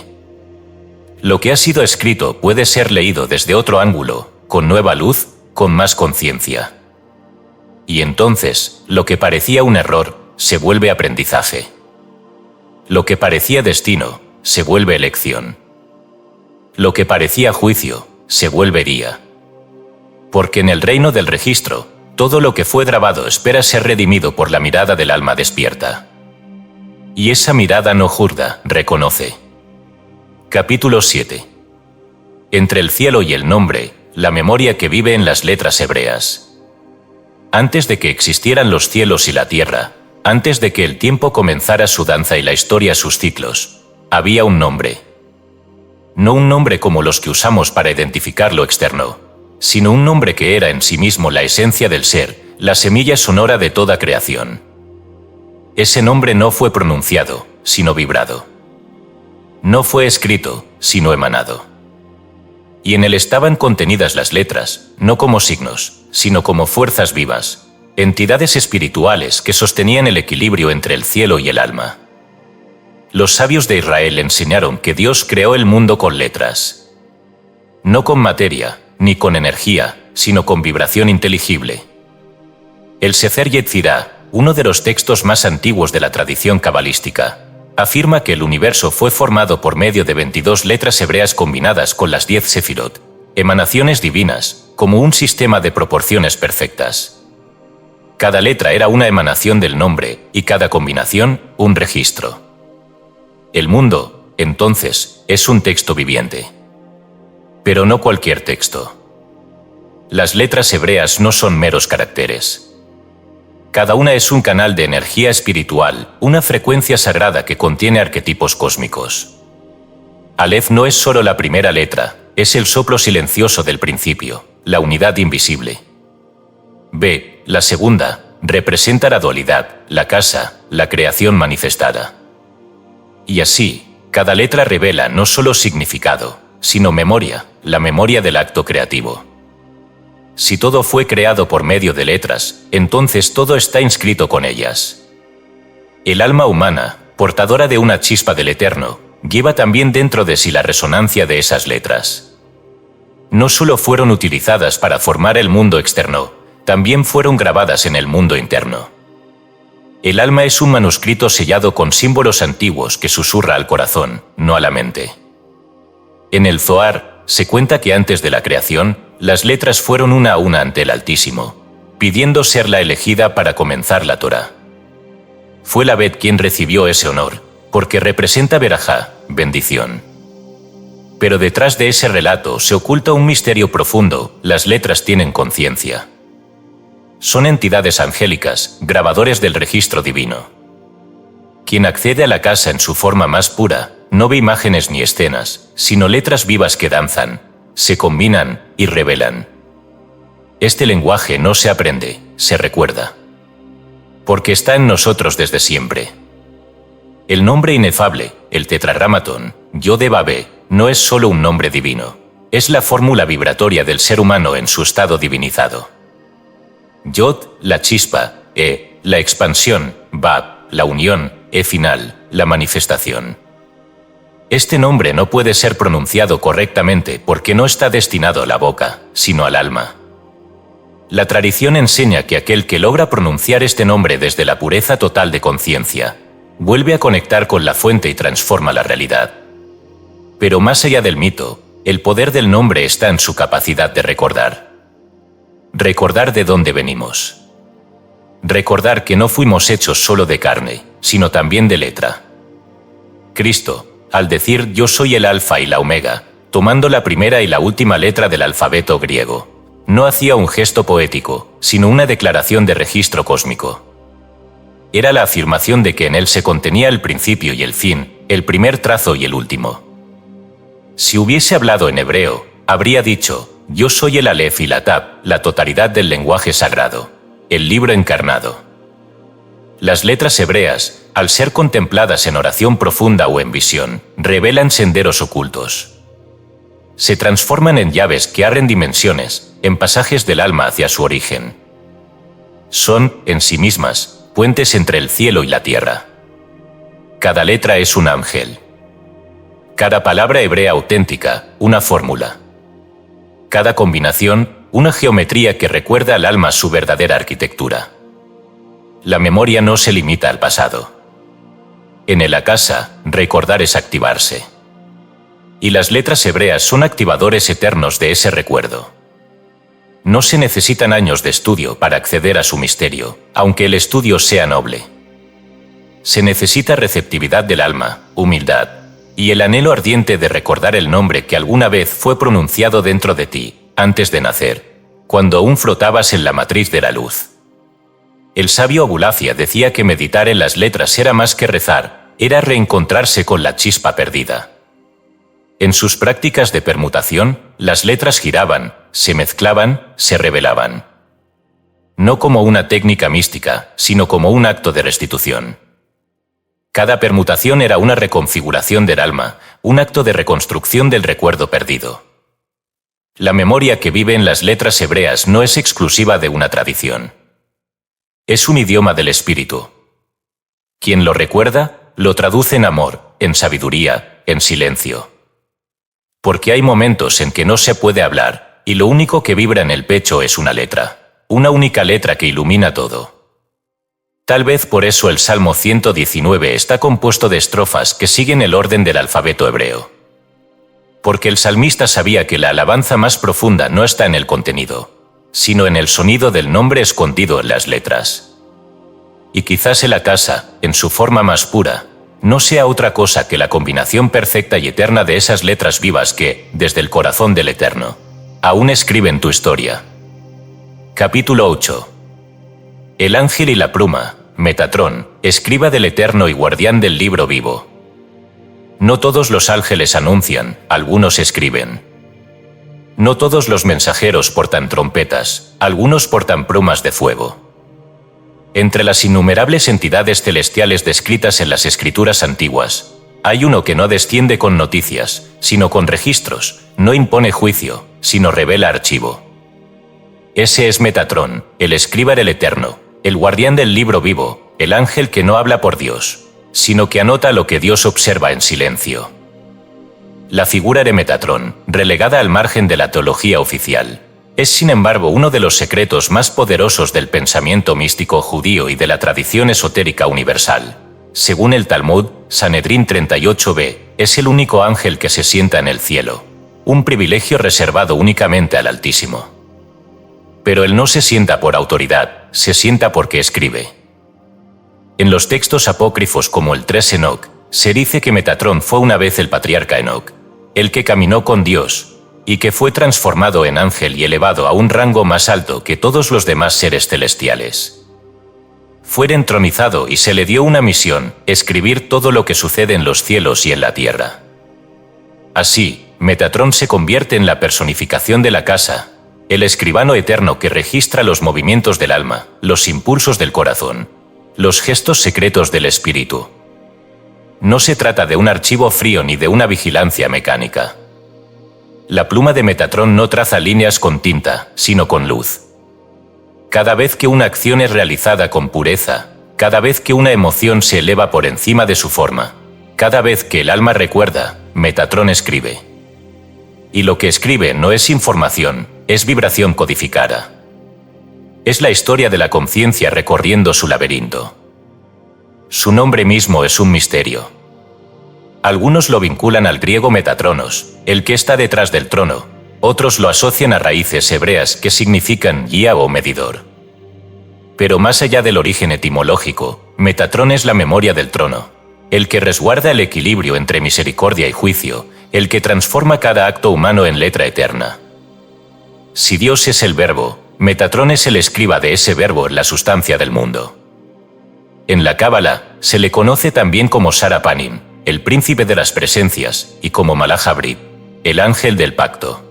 Lo que ha sido escrito puede ser leído desde otro ángulo, con nueva luz, con más conciencia. Y entonces, lo que parecía un error, se vuelve aprendizaje. Lo que parecía destino, se vuelve elección. Lo que parecía juicio, se vuelve guía. Porque en el reino del registro, todo lo que fue grabado espera ser redimido por la mirada del alma despierta. Y esa mirada no juzga, reconoce. Capítulo 7. Entre el cielo y el nombre, la memoria que vive en las letras hebreas. Antes de que existieran los cielos y la tierra, antes de que el tiempo comenzara su danza y la historia sus ciclos, había un nombre. No un nombre como los que usamos para identificar lo externo, sino un nombre que era en sí mismo la esencia del ser, la semilla sonora de toda creación. Ese nombre no fue pronunciado, sino vibrado. No fue escrito, sino emanado. Y en él estaban contenidas las letras, no como signos, sino como fuerzas vivas, entidades espirituales que sostenían el equilibrio entre el cielo y el alma. Los sabios de Israel enseñaron que Dios creó el mundo con letras. No con materia, ni con energía, sino con vibración inteligible. El Sefer Yetzirah, uno de los textos más antiguos de la tradición cabalística, afirma que el universo fue formado por medio de 22 letras hebreas combinadas con las 10 sefirot, emanaciones divinas, como un sistema de proporciones perfectas. Cada letra era una emanación del nombre, y cada combinación, un registro. El mundo, entonces, es un texto viviente. Pero no cualquier texto. Las letras hebreas no son meros caracteres. Cada una es un canal de energía espiritual, una frecuencia sagrada que contiene arquetipos cósmicos. Aleph no es solo la primera letra, es el soplo silencioso del principio, la unidad invisible. B, la segunda, representa la dualidad, la casa, la creación manifestada. Y así, cada letra revela no solo significado, sino memoria, la memoria del acto creativo. Si todo fue creado por medio de letras, entonces todo está inscrito con ellas. El alma humana, portadora de una chispa del Eterno, lleva también dentro de sí la resonancia de esas letras. No solo fueron utilizadas para formar el mundo externo, también fueron grabadas en el mundo interno. El alma es un manuscrito sellado con símbolos antiguos que susurra al corazón, no a la mente. En el Zohar, se cuenta que antes de la creación, las letras fueron una a una ante el Altísimo, pidiendo ser la elegida para comenzar la Torá. Fue la Bet quien recibió ese honor, porque representa Berajá, bendición. Pero detrás de ese relato se oculta un misterio profundo: las letras tienen conciencia. Son entidades angélicas, grabadores del registro divino. Quien accede a la casa en su forma más pura, no ve imágenes ni escenas, sino letras vivas que danzan, se combinan y revelan. Este lenguaje no se aprende, se recuerda. Porque está en nosotros desde siempre. El nombre inefable, el tetragrámaton, Yod-Heh-Vav-Heh, no es solo un nombre divino, es la fórmula vibratoria del ser humano en su estado divinizado. Yod, la chispa, la expansión, Vav, la unión, E final, la manifestación. Este nombre no puede ser pronunciado correctamente porque no está destinado a la boca, sino al alma. La tradición enseña que aquel que logra pronunciar este nombre desde la pureza total de conciencia, vuelve a conectar con la fuente y transforma la realidad. Pero más allá del mito, el poder del nombre está en su capacidad de recordar. Recordar de dónde venimos. Recordar que no fuimos hechos solo de carne, sino también de letra. Cristo, al decir yo soy el alfa y la omega, tomando la primera y la última letra del alfabeto griego, no hacía un gesto poético, sino una declaración de registro cósmico. Era la afirmación de que en él se contenía el principio y el fin, el primer trazo y el último. Si hubiese hablado en hebreo, habría dicho, yo soy el Aleph y la Tab, la totalidad del lenguaje sagrado, el libro encarnado. Las letras hebreas, al ser contempladas en oración profunda o en visión, revelan senderos ocultos. Se transforman en llaves que abren dimensiones, en pasajes del alma hacia su origen. Son, en sí mismas, puentes entre el cielo y la tierra. Cada letra es un ángel. Cada palabra hebrea auténtica, una fórmula. Cada combinación, una geometría que recuerda al alma su verdadera arquitectura. La memoria no se limita al pasado. En el Akasha, recordar es activarse. Y las letras hebreas son activadores eternos de ese recuerdo. No se necesitan años de estudio para acceder a su misterio, aunque el estudio sea noble. Se necesita receptividad del alma, humildad, y el anhelo ardiente de recordar el nombre que alguna vez fue pronunciado dentro de ti, antes de nacer, cuando aún flotabas en la matriz de la luz. El sabio Abulafia decía que meditar en las letras era más que rezar, era reencontrarse con la chispa perdida. En sus prácticas de permutación, las letras giraban, se mezclaban, se revelaban. No como una técnica mística, sino como un acto de restitución. Cada permutación era una reconfiguración del alma, un acto de reconstrucción del recuerdo perdido. La memoria que vive en las letras hebreas no es exclusiva de una tradición. Es un idioma del espíritu. Quien lo recuerda, lo traduce en amor, en sabiduría, en silencio. Porque hay momentos en que no se puede hablar, y lo único que vibra en el pecho es una letra, una única letra que ilumina todo. Tal vez por eso el Salmo 119 está compuesto de estrofas que siguen el orden del alfabeto hebreo. Porque el salmista sabía que la alabanza más profunda no está en el contenido, sino en el sonido del nombre escondido en las letras. Y quizás el Akasha, en su forma más pura, no sea otra cosa que la combinación perfecta y eterna de esas letras vivas que, desde el corazón del Eterno, aún escriben tu historia. Capítulo 8. El ángel y la pluma, Metatrón, escriba del Eterno y guardián del libro vivo. No todos los ángeles anuncian, algunos escriben. No todos los mensajeros portan trompetas, algunos portan plumas de fuego. Entre las innumerables entidades celestiales descritas en las escrituras antiguas, hay uno que no desciende con noticias, sino con registros, no impone juicio, sino revela archivo. Ese es Metatrón, el escriba del Eterno, el guardián del libro vivo, el ángel que no habla por Dios, sino que anota lo que Dios observa en silencio. La figura de Metatrón, relegada al margen de la teología oficial, es sin embargo uno de los secretos más poderosos del pensamiento místico judío y de la tradición esotérica universal. Según el Talmud, Sanedrín 38b, es el único ángel que se sienta en el cielo, un privilegio reservado únicamente al Altísimo. Pero él no se sienta por autoridad, se sienta porque escribe. En los textos apócrifos como el 3 Enoc, se dice que Metatrón fue una vez el patriarca Enoc, el que caminó con Dios, y que fue transformado en ángel y elevado a un rango más alto que todos los demás seres celestiales. Fue entronizado y se le dio una misión, escribir todo lo que sucede en los cielos y en la tierra. Así, Metatrón se convierte en la personificación de la casa, el escribano eterno que registra los movimientos del alma, los impulsos del corazón, los gestos secretos del espíritu. No se trata de un archivo frío ni de una vigilancia mecánica. La pluma de Metatrón no traza líneas con tinta, sino con luz. Cada vez que una acción es realizada con pureza, cada vez que una emoción se eleva por encima de su forma, cada vez que el alma recuerda, Metatrón escribe. Y lo que escribe no es información, es vibración codificada. Es la historia de la conciencia recorriendo su laberinto. Su nombre mismo es un misterio. Algunos lo vinculan al griego Metatronos, el que está detrás del trono. Otros lo asocian a raíces hebreas que significan guía o medidor. Pero más allá del origen etimológico, Metatrón es la memoria del trono, el que resguarda el equilibrio entre misericordia y juicio, el que transforma cada acto humano en letra eterna. Si Dios es el verbo, Metatrón es el escriba de ese verbo en la sustancia del mundo. En la Cábala, se le conoce también como Sarapanim, el príncipe de las presencias, y como Malahabrit, el ángel del pacto.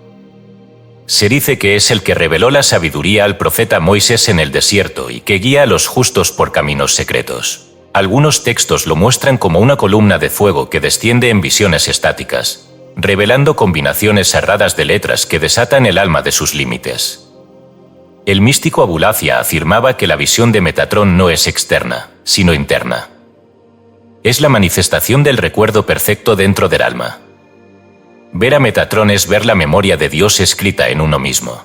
Se dice que es el que reveló la sabiduría al profeta Moisés en el desierto y que guía a los justos por caminos secretos. Algunos textos lo muestran como una columna de fuego que desciende en visiones estáticas, revelando combinaciones erradas de letras que desatan el alma de sus límites. El místico Abulacia afirmaba que la visión de Metatrón no es externa, sino interna. Es la manifestación del recuerdo perfecto dentro del alma. Ver a Metatrón es ver la memoria de Dios escrita en uno mismo.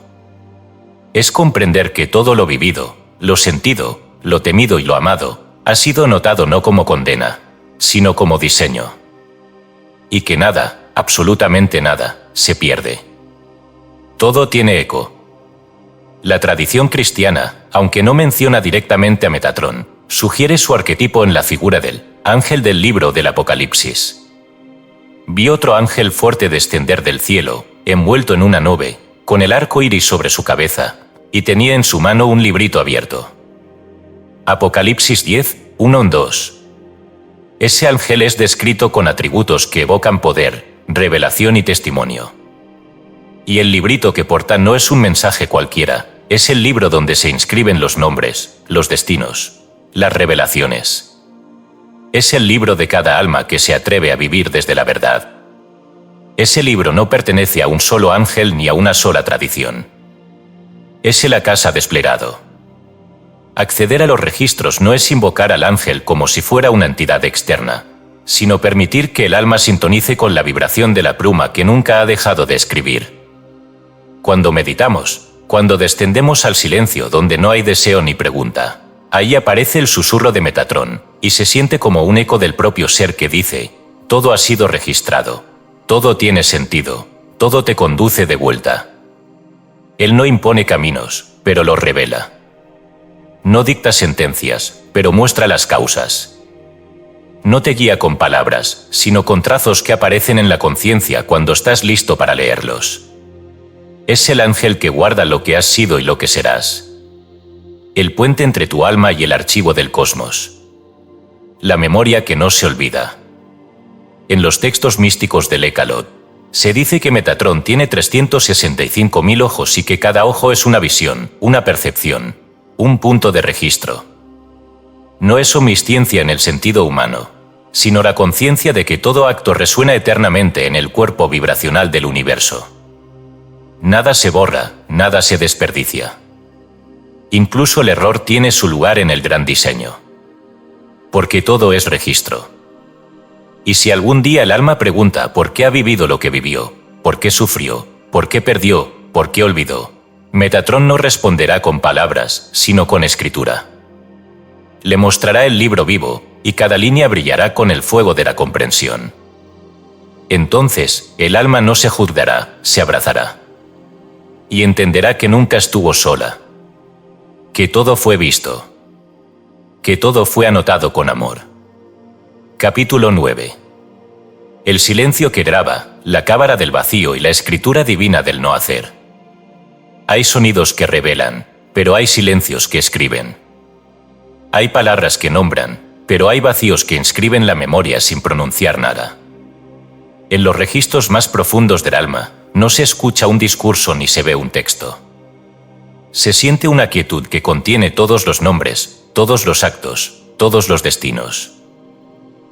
Es comprender que todo lo vivido, lo sentido, lo temido y lo amado, ha sido notado no como condena, sino como diseño. Y que nada, absolutamente nada, se pierde. Todo tiene eco. La tradición cristiana, aunque no menciona directamente a Metatrón, sugiere su arquetipo en la figura del ángel del libro del Apocalipsis. Vi otro ángel fuerte descender del cielo, envuelto en una nube, con el arco iris sobre su cabeza, y tenía en su mano un librito abierto. Apocalipsis 10, 1-2. Ese ángel es descrito con atributos que evocan poder, revelación y testimonio. Y el librito que porta no es un mensaje cualquiera, es el libro donde se inscriben los nombres, los destinos, las revelaciones. Es el libro de cada alma que se atreve a vivir desde la verdad. Ese libro no pertenece a un solo ángel ni a una sola tradición. Es el Akasha desplegado. Acceder a los registros no es invocar al ángel como si fuera una entidad externa, sino permitir que el alma sintonice con la vibración de la pluma que nunca ha dejado de escribir. Cuando meditamos, cuando descendemos al silencio donde no hay deseo ni pregunta, ahí aparece el susurro de Metatrón, y se siente como un eco del propio ser que dice: todo ha sido registrado, todo tiene sentido, todo te conduce de vuelta. Él no impone caminos, pero los revela. No dicta sentencias, pero muestra las causas. No te guía con palabras, sino con trazos que aparecen en la conciencia cuando estás listo para leerlos. Es el ángel que guarda lo que has sido y lo que serás. El puente entre tu alma y el archivo del cosmos. La memoria que no se olvida. En los textos místicos del Ecalot, se dice que Metatrón tiene 365.000 ojos y que cada ojo es una visión, una percepción, un punto de registro. No es omnisciencia en el sentido humano, sino la conciencia de que todo acto resuena eternamente en el cuerpo vibracional del universo. Nada se borra, nada se desperdicia. Incluso el error tiene su lugar en el gran diseño. Porque todo es registro. Y si algún día el alma pregunta por qué ha vivido lo que vivió, por qué sufrió, por qué perdió, por qué olvidó, Metatrón no responderá con palabras, sino con escritura. Le mostrará el libro vivo, y cada línea brillará con el fuego de la comprensión. Entonces, el alma no se juzgará, se abrazará. Y entenderá que nunca estuvo sola. Que todo fue visto. Que todo fue anotado con amor. Capítulo 9. El silencio que graba, la cámara del vacío y la escritura divina del no hacer. Hay sonidos que revelan, pero hay silencios que escriben. Hay palabras que nombran, pero hay vacíos que inscriben la memoria sin pronunciar nada. En los registros más profundos del alma, no se escucha un discurso ni se ve un texto. Se siente una quietud que contiene todos los nombres, todos los actos, todos los destinos.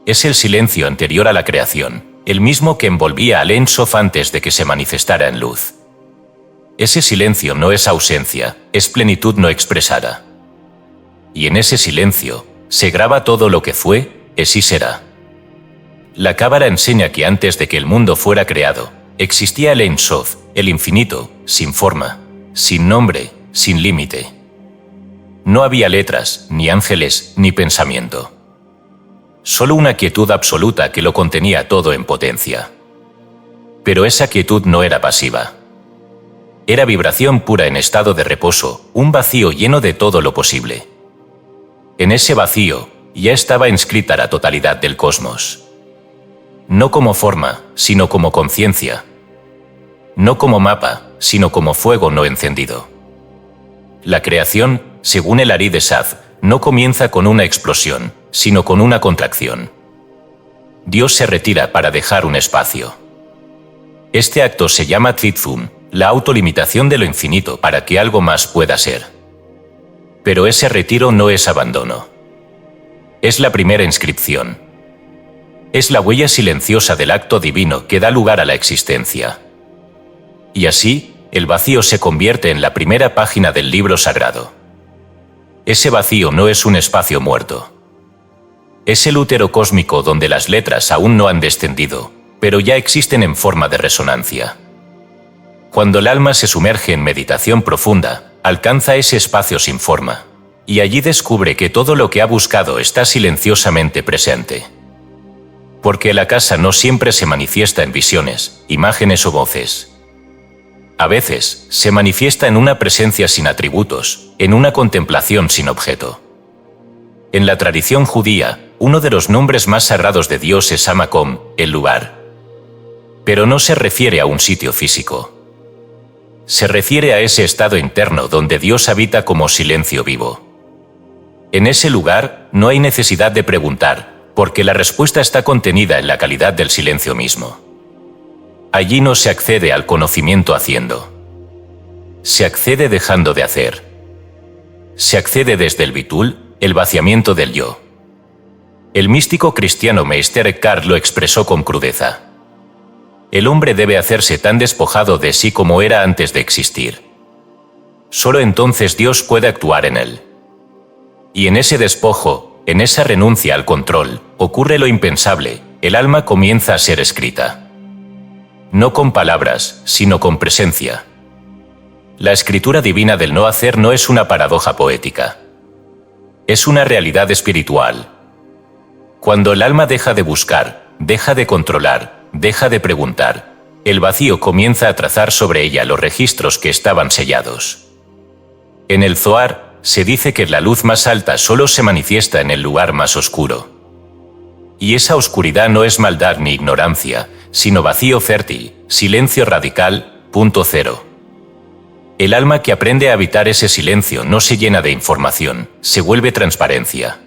Es el silencio anterior a la creación, el mismo que envolvía al Ein Sof antes de que se manifestara en luz. Ese silencio no es ausencia, es plenitud no expresada. Y en ese silencio, se graba todo lo que fue, es y será. La Cábala enseña que antes de que el mundo fuera creado, existía el Ein Sof, el infinito, sin forma, sin nombre, sin límite. No había letras, ni ángeles, ni pensamiento. Solo una quietud absoluta que lo contenía todo en potencia. Pero esa quietud no era pasiva. Era vibración pura en estado de reposo, un vacío lleno de todo lo posible. En ese vacío ya estaba inscrita la totalidad del cosmos. No como forma, sino como conciencia. No como mapa, sino como fuego no encendido. La creación, según el Ari de Saz, no comienza con una explosión, sino con una contracción. Dios se retira para dejar un espacio. Este acto se llama Tzimtzum, la autolimitación de lo infinito para que algo más pueda ser. Pero ese retiro no es abandono. Es la primera inscripción. Es la huella silenciosa del acto divino que da lugar a la existencia. Y así, el vacío se convierte en la primera página del libro sagrado. Ese vacío no es un espacio muerto. Es el útero cósmico donde las letras aún no han descendido, pero ya existen en forma de resonancia. Cuando el alma se sumerge en meditación profunda, alcanza ese espacio sin forma, y allí descubre que todo lo que ha buscado está silenciosamente presente. Porque la casa no siempre se manifiesta en visiones, imágenes o voces. A veces, se manifiesta en una presencia sin atributos, en una contemplación sin objeto. En la tradición judía, uno de los nombres más sagrados de Dios es Hamakom, el lugar. Pero no se refiere a un sitio físico. Se refiere a ese estado interno donde Dios habita como silencio vivo. En ese lugar, no hay necesidad de preguntar, porque la respuesta está contenida en la calidad del silencio mismo. Allí no se accede al conocimiento haciendo. Se accede dejando de hacer. Se accede desde el bitul, el vaciamiento del yo. El místico cristiano Meister Eckhart lo expresó con crudeza. El hombre debe hacerse tan despojado de sí como era antes de existir. Solo entonces Dios puede actuar en él. Y en ese despojo, en esa renuncia al control, ocurre lo impensable, el alma comienza a ser escrita. No con palabras, sino con presencia. La escritura divina del no hacer no es una paradoja poética. Es una realidad espiritual. Cuando el alma deja de buscar, deja de controlar, deja de preguntar, el vacío comienza a trazar sobre ella los registros que estaban sellados. En el Zohar, se dice que la luz más alta solo se manifiesta en el lugar más oscuro. Y esa oscuridad no es maldad ni ignorancia, sino vacío fértil, silencio radical, punto cero. El alma que aprende a habitar ese silencio no se llena de información, se vuelve transparencia.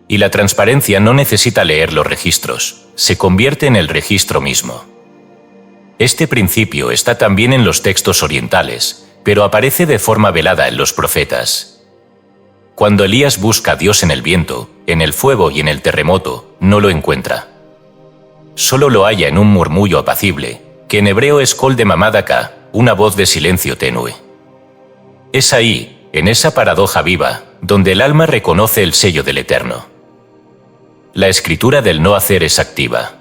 Y la transparencia no necesita leer los registros, se convierte en el registro mismo. Este principio está también en los textos orientales, pero aparece de forma velada en los profetas. Cuando Elías busca a Dios en el viento, en el fuego y en el terremoto, no lo encuentra. Solo lo halla en un murmullo apacible, que en hebreo es kol de mamadaka, una voz de silencio tenue. Es ahí, en esa paradoja viva, donde el alma reconoce el sello del Eterno. La escritura del no hacer es activa.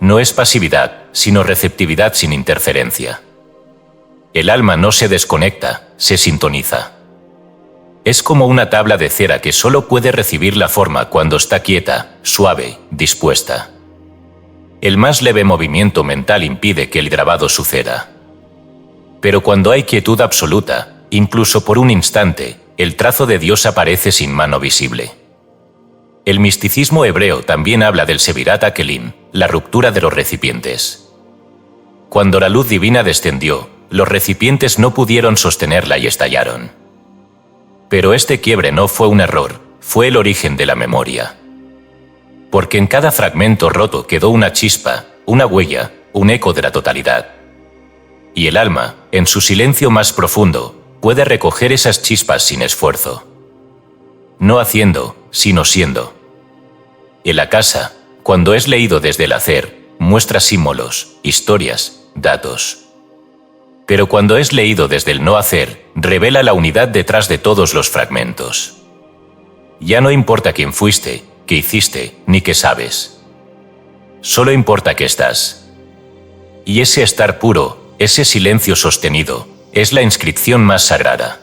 No es pasividad, sino receptividad sin interferencia. El alma no se desconecta, se sintoniza. Es como una tabla de cera que solo puede recibir la forma cuando está quieta, suave, dispuesta. El más leve movimiento mental impide que el grabado suceda. Pero cuando hay quietud absoluta, incluso por un instante, el trazo de Dios aparece sin mano visible. El misticismo hebreo también habla del Sevirat HaKelim, la ruptura de los recipientes. Cuando la luz divina descendió, los recipientes no pudieron sostenerla y estallaron. Pero este quiebre no fue un error, fue el origen de la memoria. Porque en cada fragmento roto quedó una chispa, una huella, un eco de la totalidad. Y el alma, en su silencio más profundo, puede recoger esas chispas sin esfuerzo. No haciendo, sino siendo. En la casa, cuando es leído desde el hacer, muestra símbolos, historias, datos. Pero cuando es leído desde el no hacer, revela la unidad detrás de todos los fragmentos. Ya no importa quién fuiste, qué hiciste, ni qué sabes. Solo importa que estás. Y ese estar puro, ese silencio sostenido, es la inscripción más sagrada.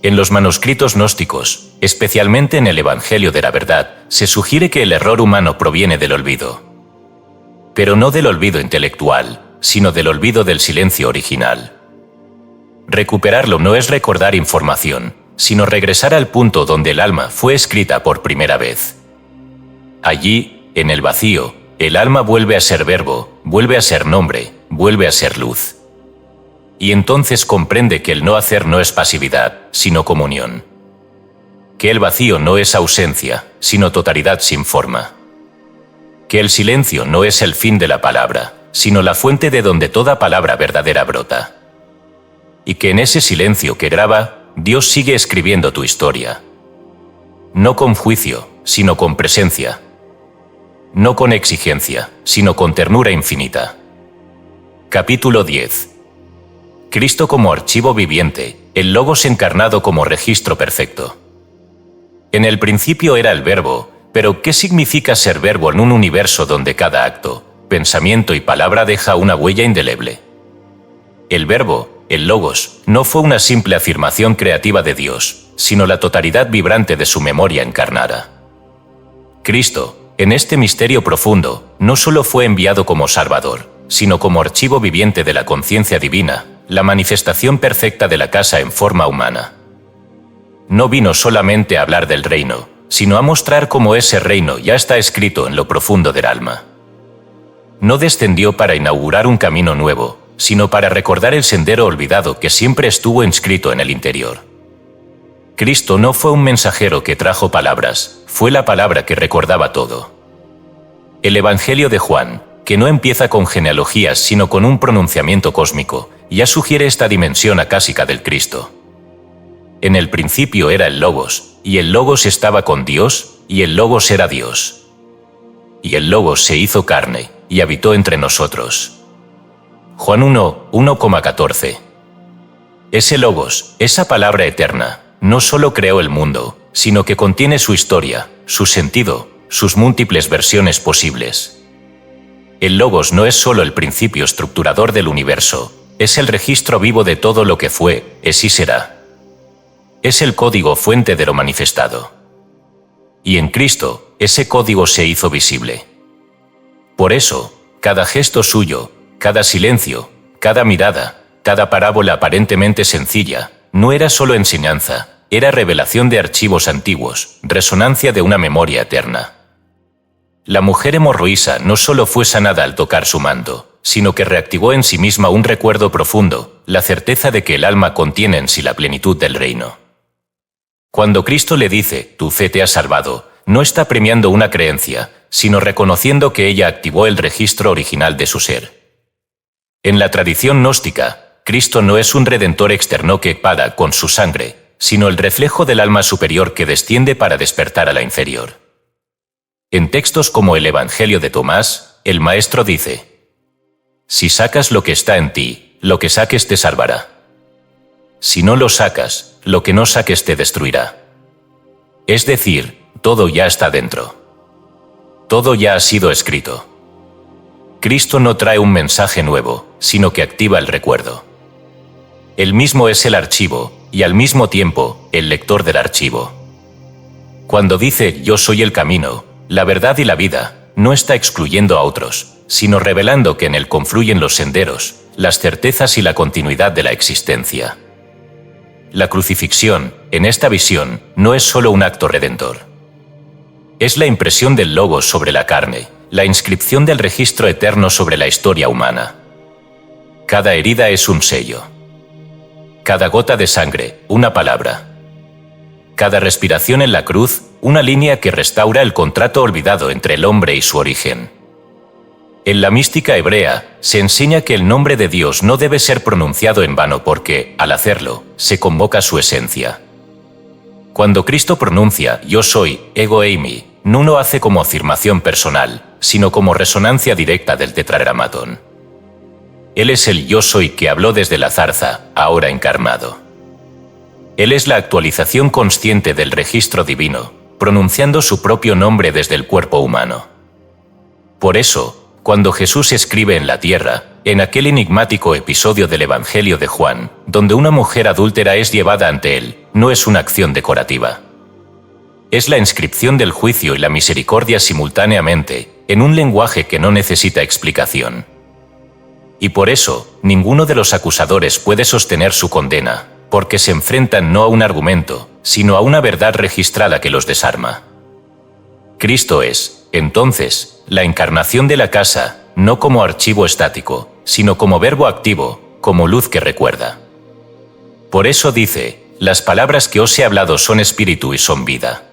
En los manuscritos gnósticos, especialmente en el Evangelio de la Verdad, se sugiere que el error humano proviene del olvido. Pero no del olvido intelectual, sino del olvido del silencio original. Recuperarlo no es recordar información, sino regresar al punto donde el alma fue escrita por primera vez. Allí, en el vacío, el alma vuelve a ser verbo, vuelve a ser nombre, vuelve a ser luz. Y entonces comprende que el no hacer no es pasividad, sino comunión. Que el vacío no es ausencia, sino totalidad sin forma. Que el silencio no es el fin de la palabra, sino la fuente de donde toda palabra verdadera brota. Y que en ese silencio que graba, Dios sigue escribiendo tu historia. No con juicio, sino con presencia. No con exigencia, sino con ternura infinita. Capítulo 10. Cristo como archivo viviente, el Logos encarnado como registro perfecto. En el principio era el Verbo, pero ¿qué significa ser verbo en un universo donde cada acto, pensamiento y palabra deja una huella indeleble? El Verbo, el Logos, no fue una simple afirmación creativa de Dios, sino la totalidad vibrante de su memoria encarnada. Cristo, en este misterio profundo, no solo fue enviado como Salvador, sino como archivo viviente de la conciencia divina, la manifestación perfecta de la casa en forma humana. No vino solamente a hablar del reino, sino a mostrar cómo ese reino ya está escrito en lo profundo del alma. No descendió para inaugurar un camino nuevo, sino para recordar el sendero olvidado que siempre estuvo inscrito en el interior. Cristo no fue un mensajero que trajo palabras, fue la palabra que recordaba todo. El Evangelio de Juan, que no empieza con genealogías sino con un pronunciamiento cósmico, ya sugiere esta dimensión acásica del Cristo. En el principio era el Logos, y el Logos estaba con Dios, y el Logos era Dios. Y el Logos se hizo carne, y habitó entre nosotros. Juan 1:14. Ese Logos, esa palabra eterna, no solo creó el mundo, sino que contiene su historia, su sentido, sus múltiples versiones posibles. El Logos no es solo el principio estructurador del universo, es el registro vivo de todo lo que fue, es y será. Es el código fuente de lo manifestado. Y en Cristo, ese código se hizo visible. Por eso, cada gesto suyo, cada silencio, cada mirada, cada parábola aparentemente sencilla, no era solo enseñanza, era revelación de archivos antiguos, resonancia de una memoria eterna. La mujer hemorroísa no solo fue sanada al tocar su manto, sino que reactivó en sí misma un recuerdo profundo, la certeza de que el alma contiene en sí la plenitud del reino. Cuando Cristo le dice, tu fe te ha salvado, no está premiando una creencia, sino reconociendo que ella activó el registro original de su ser. En la tradición gnóstica, Cristo no es un redentor externo que paga con su sangre, sino el reflejo del alma superior que desciende para despertar a la inferior. En textos como el Evangelio de Tomás, el Maestro dice, si sacas lo que está en ti, lo que saques te salvará. Si no lo sacas, lo que no saques te destruirá. Es decir, todo ya está dentro. Todo ya ha sido escrito. Cristo no trae un mensaje nuevo, sino que activa el recuerdo. Él mismo es el archivo, y al mismo tiempo, el lector del archivo. Cuando dice yo soy el camino, la verdad y la vida, no está excluyendo a otros, sino revelando que en él confluyen los senderos, las certezas y la continuidad de la existencia. La crucifixión, en esta visión, no es solo un acto redentor. Es la impresión del Logos sobre la carne, la inscripción del registro eterno sobre la historia humana. Cada herida es un sello. Cada gota de sangre, una palabra. Cada respiración en la cruz, una línea que restaura el contrato olvidado entre el hombre y su origen. En la mística hebrea, se enseña que el nombre de Dios no debe ser pronunciado en vano porque, al hacerlo, se convoca su esencia. Cuando Cristo pronuncia «Yo soy, ego eimi», no lo hace como afirmación personal, sino como resonancia directa del tetragramatón. Él es el «Yo soy» que habló desde la zarza, ahora encarnado. Él es la actualización consciente del registro divino, pronunciando su propio nombre desde el cuerpo humano. Por eso, cuando Jesús escribe en la tierra, en aquel enigmático episodio del Evangelio de Juan, donde una mujer adúltera es llevada ante él, no es una acción decorativa. Es la inscripción del juicio y la misericordia simultáneamente, en un lenguaje que no necesita explicación. Y por eso, ninguno de los acusadores puede sostener su condena, porque se enfrentan no a un argumento, sino a una verdad registrada que los desarma. Cristo es, entonces, la encarnación de la casa, no como archivo estático, sino como verbo activo, como luz que recuerda. Por eso dice, las palabras que os he hablado son espíritu y son vida.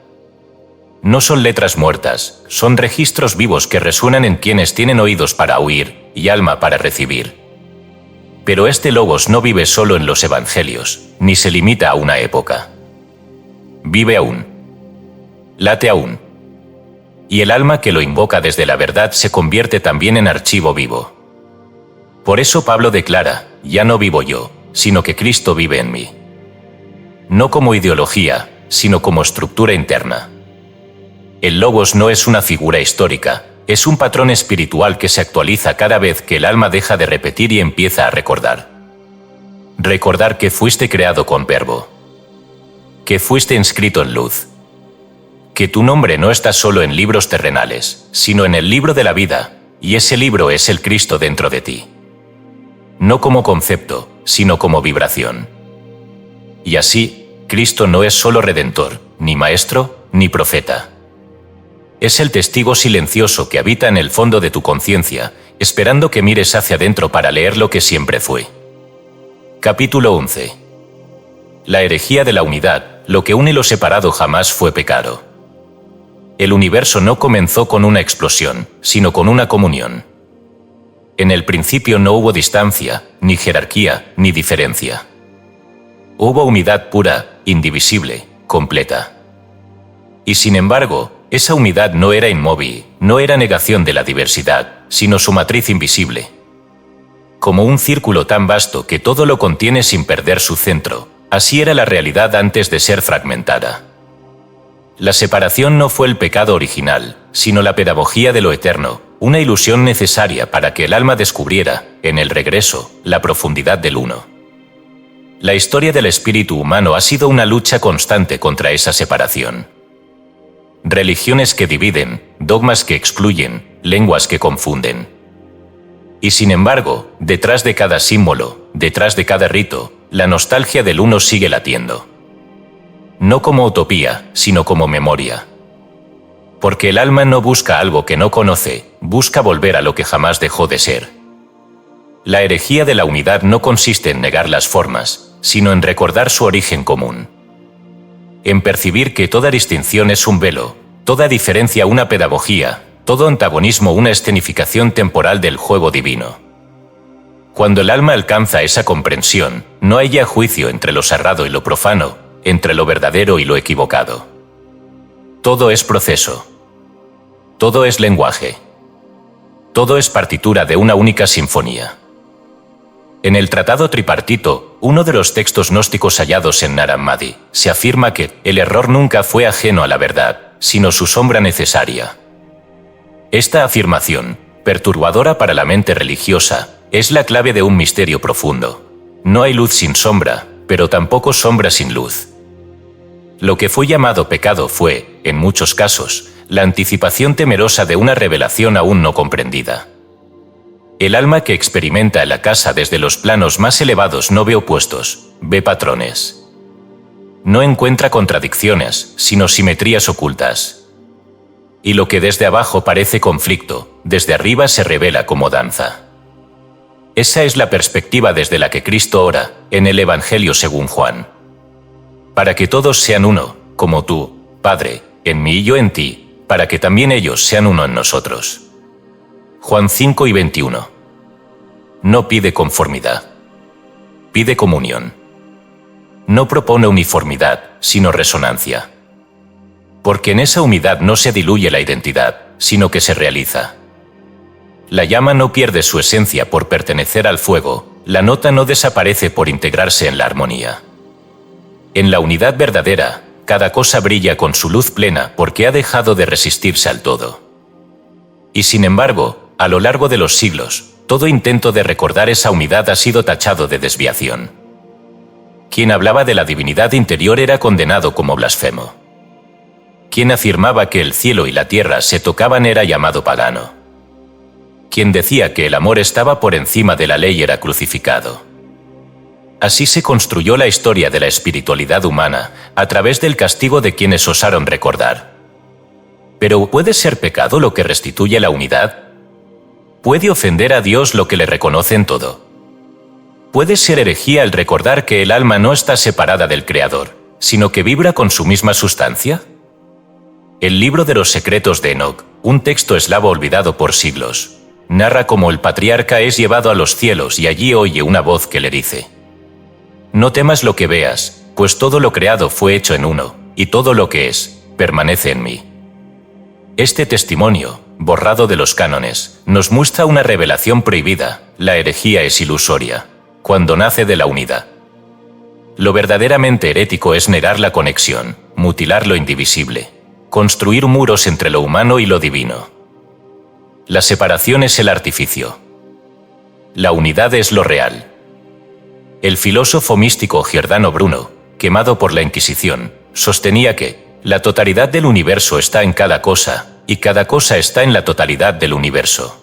No son letras muertas, son registros vivos que resuenan en quienes tienen oídos para oír y alma para recibir. Pero este Logos no vive solo en los evangelios, ni se limita a una época. Vive aún. Late aún. Y el alma que lo invoca desde la verdad se convierte también en archivo vivo. Por eso Pablo declara, ya no vivo yo, sino que Cristo vive en mí. No como ideología, sino como estructura interna. El Logos no es una figura histórica, es un patrón espiritual que se actualiza cada vez que el alma deja de repetir y empieza a recordar. Recordar que fuiste creado con verbo. Que fuiste inscrito en luz. Que tu nombre no está solo en libros terrenales, sino en el libro de la vida, y ese libro es el Cristo dentro de ti. No como concepto, sino como vibración. Y así, Cristo no es solo redentor, ni maestro, ni profeta. Es el testigo silencioso que habita en el fondo de tu conciencia, esperando que mires hacia adentro para leer lo que siempre fue. Capítulo 11. La herejía de la unidad, lo que une lo separado jamás fue pecado. El universo no comenzó con una explosión, sino con una comunión. En el principio no hubo distancia, ni jerarquía, ni diferencia. Hubo unidad pura, indivisible, completa. Y sin embargo, esa unidad no era inmóvil, no era negación de la diversidad, sino su matriz invisible. Como un círculo tan vasto que todo lo contiene sin perder su centro, así era la realidad antes de ser fragmentada. La separación no fue el pecado original, sino la pedagogía de lo eterno, una ilusión necesaria para que el alma descubriera, en el regreso, la profundidad del uno. La historia del espíritu humano ha sido una lucha constante contra esa separación. Religiones que dividen, dogmas que excluyen, lenguas que confunden. Y sin embargo, detrás de cada símbolo, detrás de cada rito, la nostalgia del uno sigue latiendo. No como utopía, sino como memoria. Porque el alma no busca algo que no conoce, busca volver a lo que jamás dejó de ser. La herejía de la unidad no consiste en negar las formas, sino en recordar su origen común. En percibir que toda distinción es un velo, toda diferencia una pedagogía, todo antagonismo una escenificación temporal del juego divino. Cuando el alma alcanza esa comprensión, no hay ya juicio entre lo sagrado y lo profano, entre lo verdadero y lo equivocado. Todo es proceso. Todo es lenguaje. Todo es partitura de una única sinfonía. En el Tratado Tripartito, uno de los textos gnósticos hallados en Nag Hammadi, se afirma que el error nunca fue ajeno a la verdad, sino su sombra necesaria. Esta afirmación, perturbadora para la mente religiosa, es la clave de un misterio profundo. No hay luz sin sombra, pero tampoco sombra sin luz. Lo que fue llamado pecado fue, en muchos casos, la anticipación temerosa de una revelación aún no comprendida. El alma que experimenta la casa desde los planos más elevados no ve opuestos, ve patrones. No encuentra contradicciones, sino simetrías ocultas. Y lo que desde abajo parece conflicto, desde arriba se revela como danza. Esa es la perspectiva desde la que Cristo ora, en el Evangelio según Juan. Para que todos sean uno, como tú, Padre, en mí y yo en ti, para que también ellos sean uno en nosotros. Juan 5:21. No pide conformidad. Pide comunión. No propone uniformidad, sino resonancia. Porque en esa unidad no se diluye la identidad, sino que se realiza. La llama no pierde su esencia por pertenecer al fuego, la nota no desaparece por integrarse en la armonía. En la unidad verdadera, cada cosa brilla con su luz plena porque ha dejado de resistirse al todo. Y sin embargo, a lo largo de los siglos, todo intento de recordar esa unidad ha sido tachado de desviación. Quien hablaba de la divinidad interior era condenado como blasfemo. Quien afirmaba que el cielo y la tierra se tocaban era llamado pagano. Quien decía que el amor estaba por encima de la ley era crucificado. Así se construyó la historia de la espiritualidad humana, a través del castigo de quienes osaron recordar. Pero ¿puede ser pecado lo que restituye la unidad? ¿Puede ofender a Dios lo que le reconoce en todo? ¿Puede ser herejía el recordar que el alma no está separada del Creador, sino que vibra con su misma sustancia? El libro de los secretos de Enoc, un texto eslavo olvidado por siglos, narra cómo el patriarca es llevado a los cielos y allí oye una voz que le dice: «No temas lo que veas, pues todo lo creado fue hecho en uno, y todo lo que es, permanece en mí». Este testimonio, borrado de los cánones, nos muestra una revelación prohibida: la herejía es ilusoria, cuando nace de la unidad. Lo verdaderamente herético es negar la conexión, mutilar lo indivisible, construir muros entre lo humano y lo divino. La separación es el artificio. La unidad es lo real. El filósofo místico Giordano Bruno, quemado por la Inquisición, sostenía que la totalidad del universo está en cada cosa, y cada cosa está en la totalidad del universo.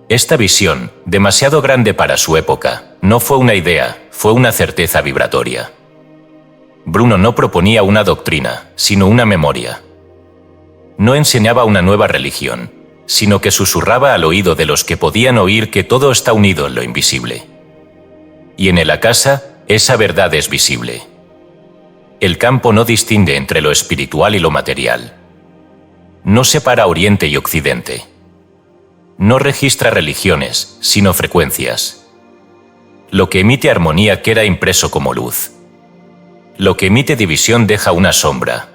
Esta visión, demasiado grande para su época, no fue una idea, fue una certeza vibratoria. Bruno no proponía una doctrina, sino una memoria. No enseñaba una nueva religión, sino que susurraba al oído de los que podían oír que todo está unido en lo invisible. Y en el Akasa, esa verdad es visible. El campo no distingue entre lo espiritual y lo material. No separa Oriente y Occidente. No registra religiones, sino frecuencias. Lo que emite armonía queda impreso como luz. Lo que emite división deja una sombra.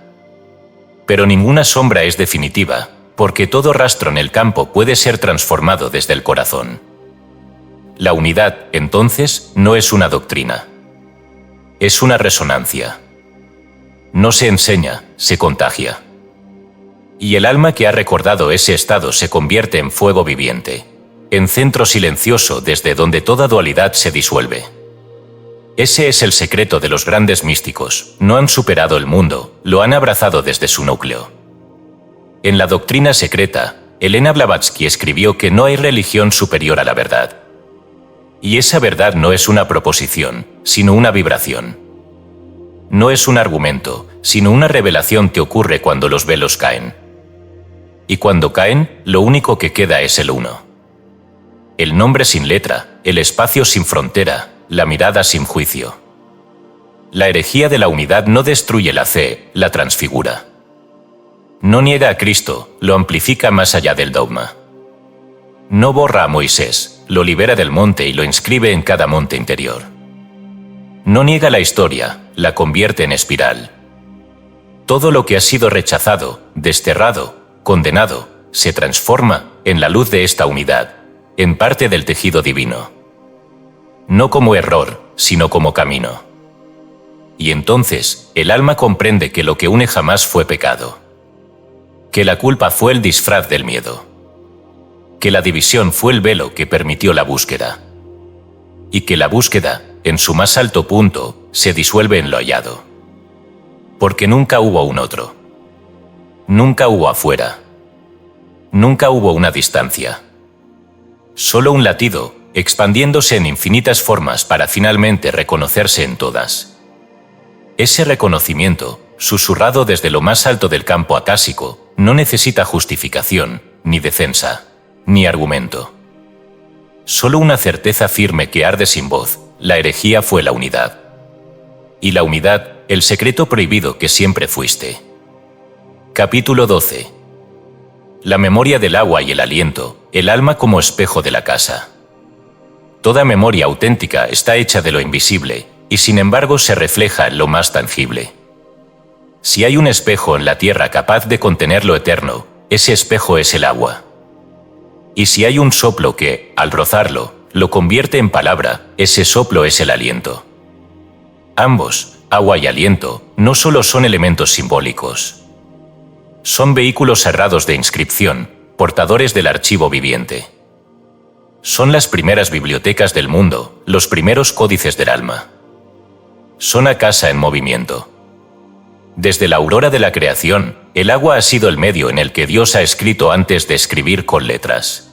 Pero ninguna sombra es definitiva, porque todo rastro en el campo puede ser transformado desde el corazón. La unidad, entonces, no es una doctrina. Es una resonancia. No se enseña, se contagia. Y el alma que ha recordado ese estado se convierte en fuego viviente, en centro silencioso desde donde toda dualidad se disuelve. Ese es el secreto de los grandes místicos: no han superado el mundo, lo han abrazado desde su núcleo. En la doctrina secreta, Elena Blavatsky escribió que no hay religión superior a la verdad. Y esa verdad no es una proposición, sino una vibración. No es un argumento, sino una revelación que ocurre cuando los velos caen. Y cuando caen, lo único que queda es el uno. El nombre sin letra, el espacio sin frontera, la mirada sin juicio. La herejía de la unidad no destruye la fe, la transfigura. No niega a Cristo, lo amplifica más allá del dogma. No borra a Moisés, lo libera del monte y lo inscribe en cada monte interior. No niega la historia, la convierte en espiral. Todo lo que ha sido rechazado, desterrado, condenado, se transforma en la luz de esta unidad, en parte del tejido divino. No como error, sino como camino. Y entonces, el alma comprende que lo que une jamás fue pecado. Que la culpa fue el disfraz del miedo. Que la división fue el velo que permitió la búsqueda. Y que la búsqueda, en su más alto punto, se disuelve en lo hallado. Porque nunca hubo un otro. Nunca hubo afuera. Nunca hubo una distancia. Solo un latido, expandiéndose en infinitas formas para finalmente reconocerse en todas. Ese reconocimiento, susurrado desde lo más alto del campo acásico, no necesita justificación, ni defensa, ni argumento. Solo una certeza firme que arde sin voz: la herejía fue la unidad. Y la unidad, el secreto prohibido que siempre fuiste. Capítulo 12. La memoria del agua y el aliento, el alma como espejo de la casa. Toda memoria auténtica está hecha de lo invisible, y sin embargo se refleja en lo más tangible. Si hay un espejo en la tierra capaz de contener lo eterno, ese espejo es el agua. Y si hay un soplo que, al rozarlo, lo convierte en palabra, ese soplo es el aliento. Ambos, agua y aliento no solo son elementos simbólicos. Son vehículos cerrados de inscripción, portadores del archivo viviente. Son las primeras bibliotecas del mundo, los primeros códices del alma. Son a casa en movimiento. Desde la aurora de la creación, el agua ha sido el medio en el que Dios ha escrito antes de escribir con letras.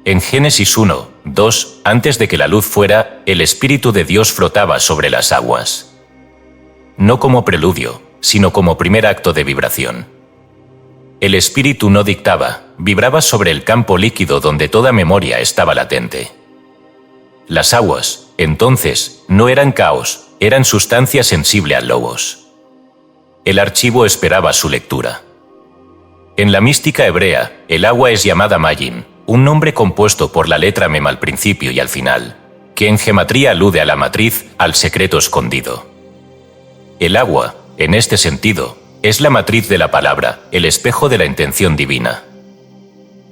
En Génesis 1, 2, antes de que la luz fuera, el Espíritu de Dios flotaba sobre las aguas. No como preludio, sino como primer acto de vibración. El Espíritu no dictaba, vibraba sobre el campo líquido donde toda memoria estaba latente. Las aguas, entonces, no eran caos, eran sustancia sensible al logos. El archivo esperaba su lectura. En la mística hebrea, el agua es llamada Mayin, un nombre compuesto por la letra Mem al principio y al final, que en gematría alude a la matriz, al secreto escondido. El agua, en este sentido, es la matriz de la palabra, el espejo de la intención divina.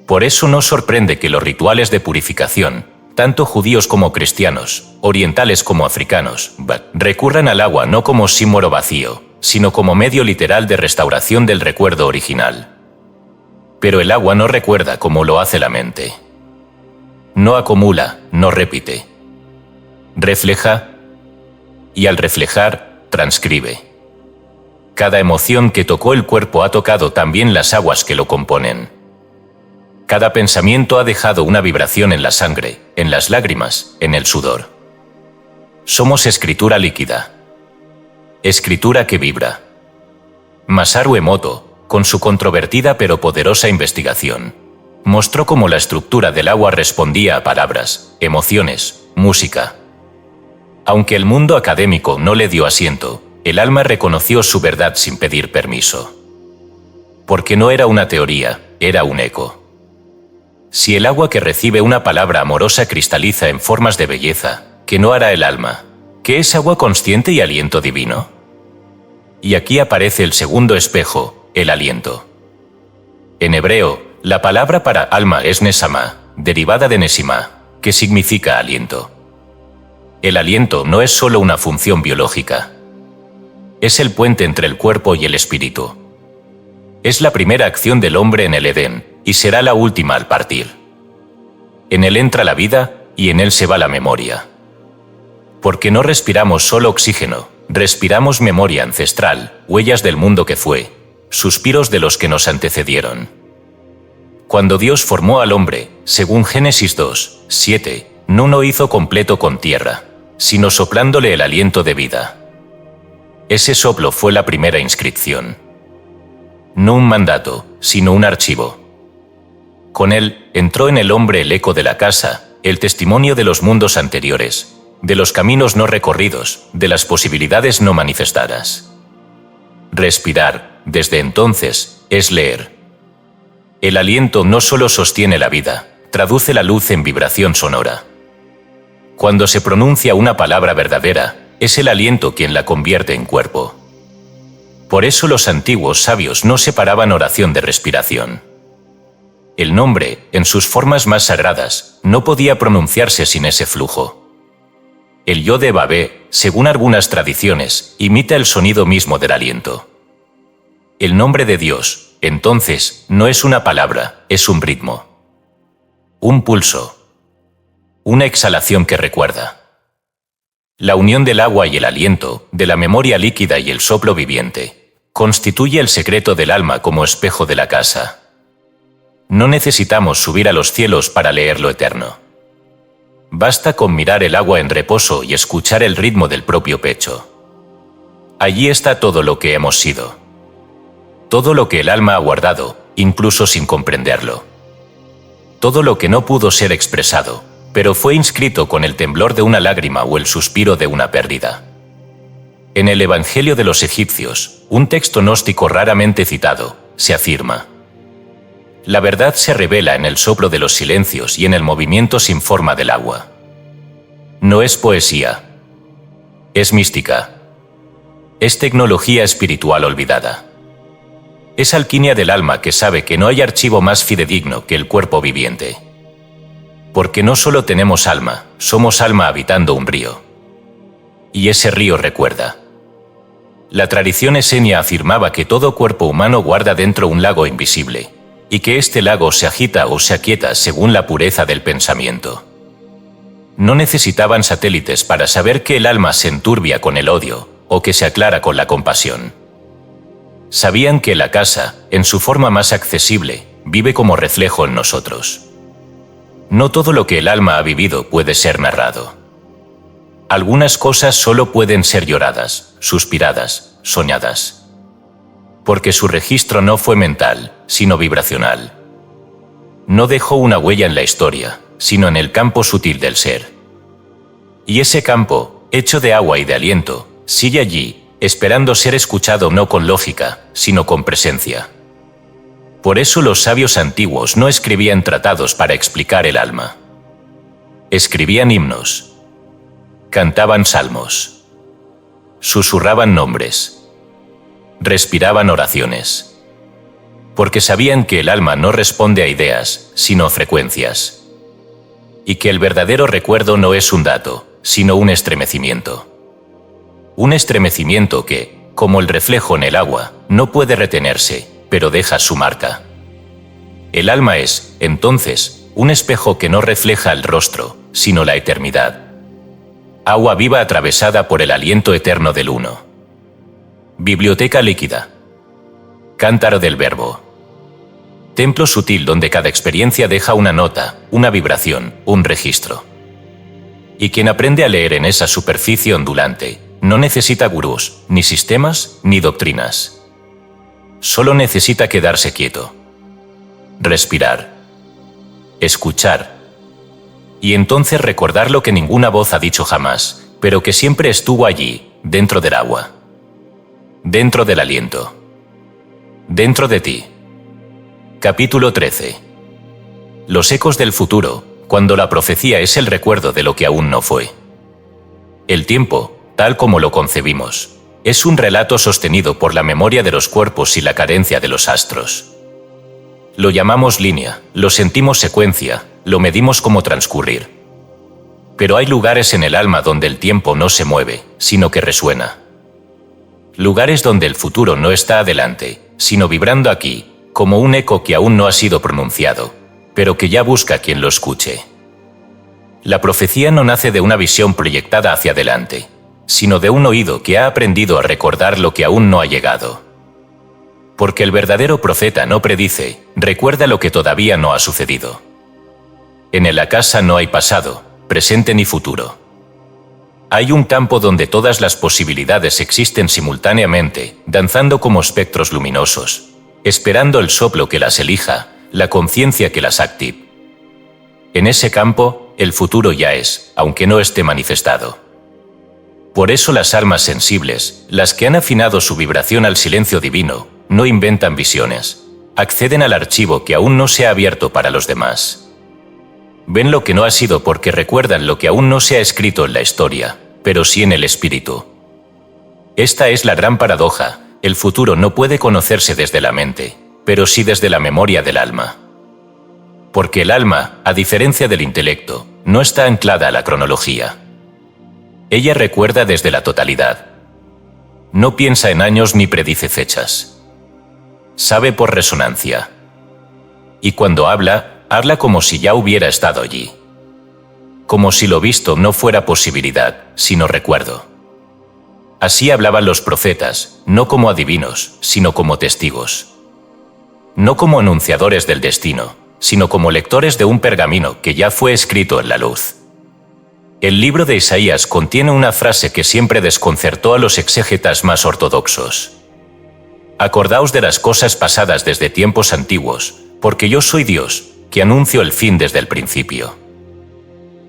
Por eso no sorprende que los rituales de purificación, tanto judíos como cristianos, orientales como africanos, recurran al agua no como símbolo vacío, sino como medio literal de restauración del recuerdo original. Pero el agua no recuerda como lo hace la mente. No acumula, no repite. Refleja, y al reflejar, transcribe. Cada emoción que tocó el cuerpo ha tocado también las aguas que lo componen. Cada pensamiento ha dejado una vibración en la sangre, en las lágrimas, en el sudor. Somos escritura líquida. Escritura que vibra. Masaru Emoto, con su controvertida pero poderosa investigación, mostró cómo la estructura del agua respondía a palabras, emociones, música. Aunque el mundo académico no le dio asiento, el alma reconoció su verdad sin pedir permiso. Porque no era una teoría, era un eco. Si el agua que recibe una palabra amorosa cristaliza en formas de belleza, ¿qué no hará el alma? ¿Qué es agua consciente y aliento divino? Y aquí aparece el segundo espejo, el aliento. En hebreo, la palabra para alma es nesama, derivada de nesima, que significa aliento. El aliento no es solo una función biológica. Es el puente entre el cuerpo y el espíritu. Es la primera acción del hombre en el Edén, y será la última al partir. En él entra la vida, y en él se va la memoria. Porque no respiramos solo oxígeno, respiramos memoria ancestral, huellas del mundo que fue, suspiros de los que nos antecedieron. Cuando Dios formó al hombre, según Génesis 2, 7, no lo hizo completo con tierra, sino soplándole el aliento de vida. Ese soplo fue la primera inscripción. No un mandato, sino un archivo. Con él, entró en el hombre el eco de la casa, el testimonio de los mundos anteriores, de los caminos no recorridos, de las posibilidades no manifestadas. Respirar, desde entonces, es leer. El aliento no solo sostiene la vida, traduce la luz en vibración sonora. Cuando se pronuncia una palabra verdadera, es el aliento quien la convierte en cuerpo. Por eso los antiguos sabios no separaban oración de respiración. El nombre, en sus formas más sagradas, no podía pronunciarse sin ese flujo. El yo de Babé, según algunas tradiciones, imita el sonido mismo del aliento. El nombre de Dios, entonces, no es una palabra, es un ritmo. Un pulso. Una exhalación que recuerda. La unión del agua y el aliento, de la memoria líquida y el soplo viviente, constituye el secreto del alma como espejo de la casa. No necesitamos subir a los cielos para leer lo eterno. Basta con mirar el agua en reposo y escuchar el ritmo del propio pecho. Allí está todo lo que hemos sido. Todo lo que el alma ha guardado, incluso sin comprenderlo. Todo lo que no pudo ser expresado, pero fue inscrito con el temblor de una lágrima o el suspiro de una pérdida. En el Evangelio de los egipcios, un texto gnóstico raramente citado, se afirma: la verdad se revela en el soplo de los silencios y en el movimiento sin forma del agua. No es poesía. Es mística. Es tecnología espiritual olvidada. Es alquimia del alma que sabe que no hay archivo más fidedigno que el cuerpo viviente. Porque no solo tenemos alma, somos alma habitando un río. Y ese río recuerda. La tradición esenia afirmaba que todo cuerpo humano guarda dentro un lago invisible, y que este lago se agita o se aquieta según la pureza del pensamiento. No necesitaban satélites para saber que el alma se enturbia con el odio, o que se aclara con la compasión. Sabían que la casa, en su forma más accesible, vive como reflejo en nosotros. No todo lo que el alma ha vivido puede ser narrado. Algunas cosas solo pueden ser lloradas, suspiradas, soñadas. Porque su registro no fue mental, sino vibracional. No dejó una huella en la historia, sino en el campo sutil del ser. Y ese campo, hecho de agua y de aliento, sigue allí, esperando ser escuchado no con lógica, sino con presencia. Por eso los sabios antiguos no escribían tratados para explicar el alma. Escribían himnos. Cantaban salmos. Susurraban nombres. Respiraban oraciones. Porque sabían que el alma no responde a ideas, sino a frecuencias. Y que el verdadero recuerdo no es un dato, sino un estremecimiento. Un estremecimiento que, como el reflejo en el agua, no puede retenerse, pero deja su marca. El alma es, entonces, un espejo que no refleja el rostro, sino la eternidad. Agua viva atravesada por el aliento eterno del Uno. Biblioteca líquida. Cántaro del verbo. Templo sutil donde cada experiencia deja una nota, una vibración, un registro. Y quien aprende a leer en esa superficie ondulante, no necesita gurús, ni sistemas, ni doctrinas. Solo necesita quedarse quieto. Respirar. Escuchar. Y entonces recordar lo que ninguna voz ha dicho jamás, pero que siempre estuvo allí, dentro del agua. Dentro del aliento. Dentro de ti. Capítulo 13. Los ecos del futuro, cuando la profecía es el recuerdo de lo que aún no fue. El tiempo, tal como lo concebimos, es un relato sostenido por la memoria de los cuerpos y la carencia de los astros. Lo llamamos línea, lo sentimos secuencia, lo medimos como transcurrir. Pero hay lugares en el alma donde el tiempo no se mueve, sino que resuena. Lugares donde el futuro no está adelante, sino vibrando aquí, como un eco que aún no ha sido pronunciado, pero que ya busca quien lo escuche. La profecía no nace de una visión proyectada hacia adelante, sino de un oído que ha aprendido a recordar lo que aún no ha llegado. Porque el verdadero profeta no predice, recuerda lo que todavía no ha sucedido. En el acasa no hay pasado, presente ni futuro. Hay un campo donde todas las posibilidades existen simultáneamente, danzando como espectros luminosos, esperando el soplo que las elija, la conciencia que las active. En ese campo, el futuro ya es, aunque no esté manifestado. Por eso las almas sensibles, las que han afinado su vibración al silencio divino, no inventan visiones, acceden al archivo que aún no se ha abierto para los demás. Ven lo que no ha sido porque recuerdan lo que aún no se ha escrito en la historia, pero sí en el espíritu. Esta es la gran paradoja, el futuro no puede conocerse desde la mente, pero sí desde la memoria del alma. Porque el alma, a diferencia del intelecto, no está anclada a la cronología. Ella recuerda desde la totalidad. No piensa en años ni predice fechas. Sabe por resonancia. Y cuando habla, habla como si ya hubiera estado allí. Como si lo visto no fuera posibilidad, sino recuerdo. Así hablaban los profetas, no como adivinos, sino como testigos. No como anunciadores del destino, sino como lectores de un pergamino que ya fue escrito en la luz. El libro de Isaías contiene una frase que siempre desconcertó a los exégetas más ortodoxos. Acordaos de las cosas pasadas desde tiempos antiguos, porque yo soy Dios, que anuncio el fin desde el principio.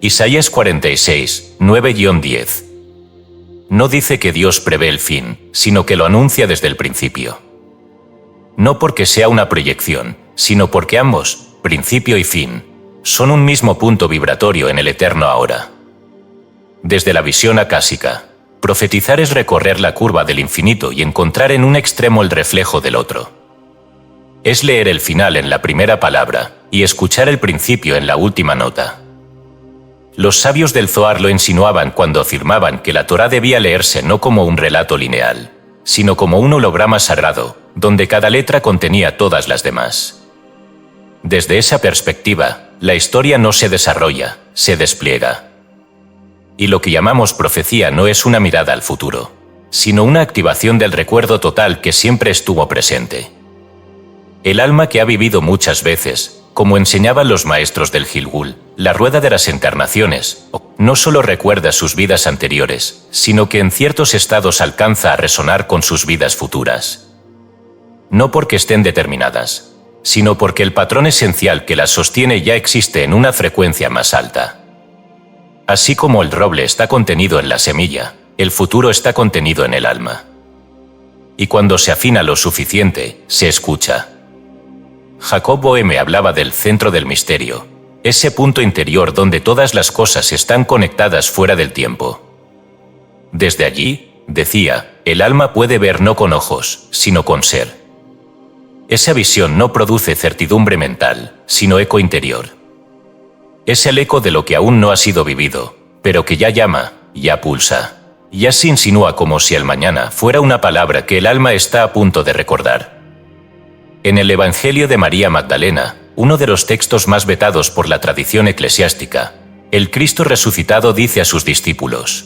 Isaías 46, 9-10. No dice que Dios prevé el fin, sino que lo anuncia desde el principio. No porque sea una proyección, sino porque ambos, principio y fin, son un mismo punto vibratorio en el eterno ahora. Desde la visión acásica, profetizar es recorrer la curva del infinito y encontrar en un extremo el reflejo del otro. Es leer el final en la primera palabra y escuchar el principio en la última nota. Los sabios del Zohar lo insinuaban cuando afirmaban que la Torá debía leerse no como un relato lineal, sino como un holograma sagrado, donde cada letra contenía todas las demás. Desde esa perspectiva, la historia no se desarrolla, se despliega. Y lo que llamamos profecía no es una mirada al futuro, sino una activación del recuerdo total que siempre estuvo presente. El alma que ha vivido muchas veces, como enseñaban los maestros del Gilgul, la rueda de las encarnaciones, no solo recuerda sus vidas anteriores, sino que en ciertos estados alcanza a resonar con sus vidas futuras. No porque estén determinadas, sino porque el patrón esencial que las sostiene ya existe en una frecuencia más alta. Así como el roble está contenido en la semilla, el futuro está contenido en el alma. Y cuando se afina lo suficiente, se escucha. Jacob Boehme hablaba del centro del misterio, ese punto interior donde todas las cosas están conectadas fuera del tiempo. Desde allí, decía, el alma puede ver no con ojos, sino con ser. Esa visión no produce certidumbre mental, sino eco interior. Es el eco de lo que aún no ha sido vivido, pero que ya llama, ya pulsa, ya se insinúa como si el mañana fuera una palabra que el alma está a punto de recordar. En el Evangelio de María Magdalena, uno de los textos más vetados por la tradición eclesiástica, el Cristo resucitado dice a sus discípulos: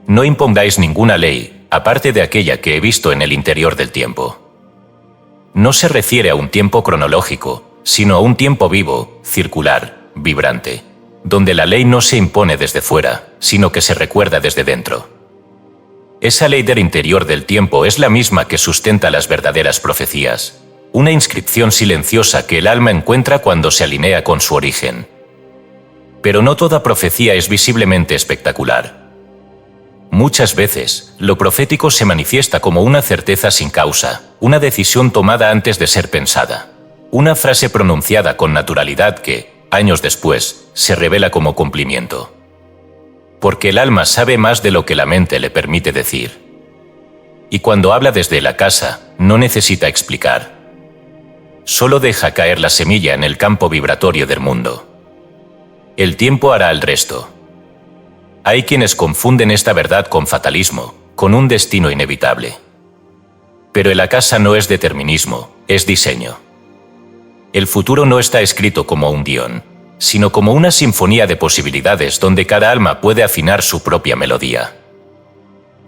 «No impongáis ninguna ley, aparte de aquella que he visto en el interior del tiempo». No se refiere a un tiempo cronológico, sino a un tiempo vivo, circular, vibrante, donde la ley no se impone desde fuera, sino que se recuerda desde dentro. Esa ley del interior del tiempo es la misma que sustenta las verdaderas profecías, una inscripción silenciosa que el alma encuentra cuando se alinea con su origen. Pero no toda profecía es visiblemente espectacular. Muchas veces, lo profético se manifiesta como una certeza sin causa, una decisión tomada antes de ser pensada, una frase pronunciada con naturalidad que, años después, se revela como cumplimiento. Porque el alma sabe más de lo que la mente le permite decir. Y cuando habla desde la casa, no necesita explicar. Solo deja caer la semilla en el campo vibratorio del mundo. El tiempo hará el resto. Hay quienes confunden esta verdad con fatalismo, con un destino inevitable. Pero el acaso no es determinismo, es diseño. El futuro no está escrito como un guión, sino como una sinfonía de posibilidades donde cada alma puede afinar su propia melodía.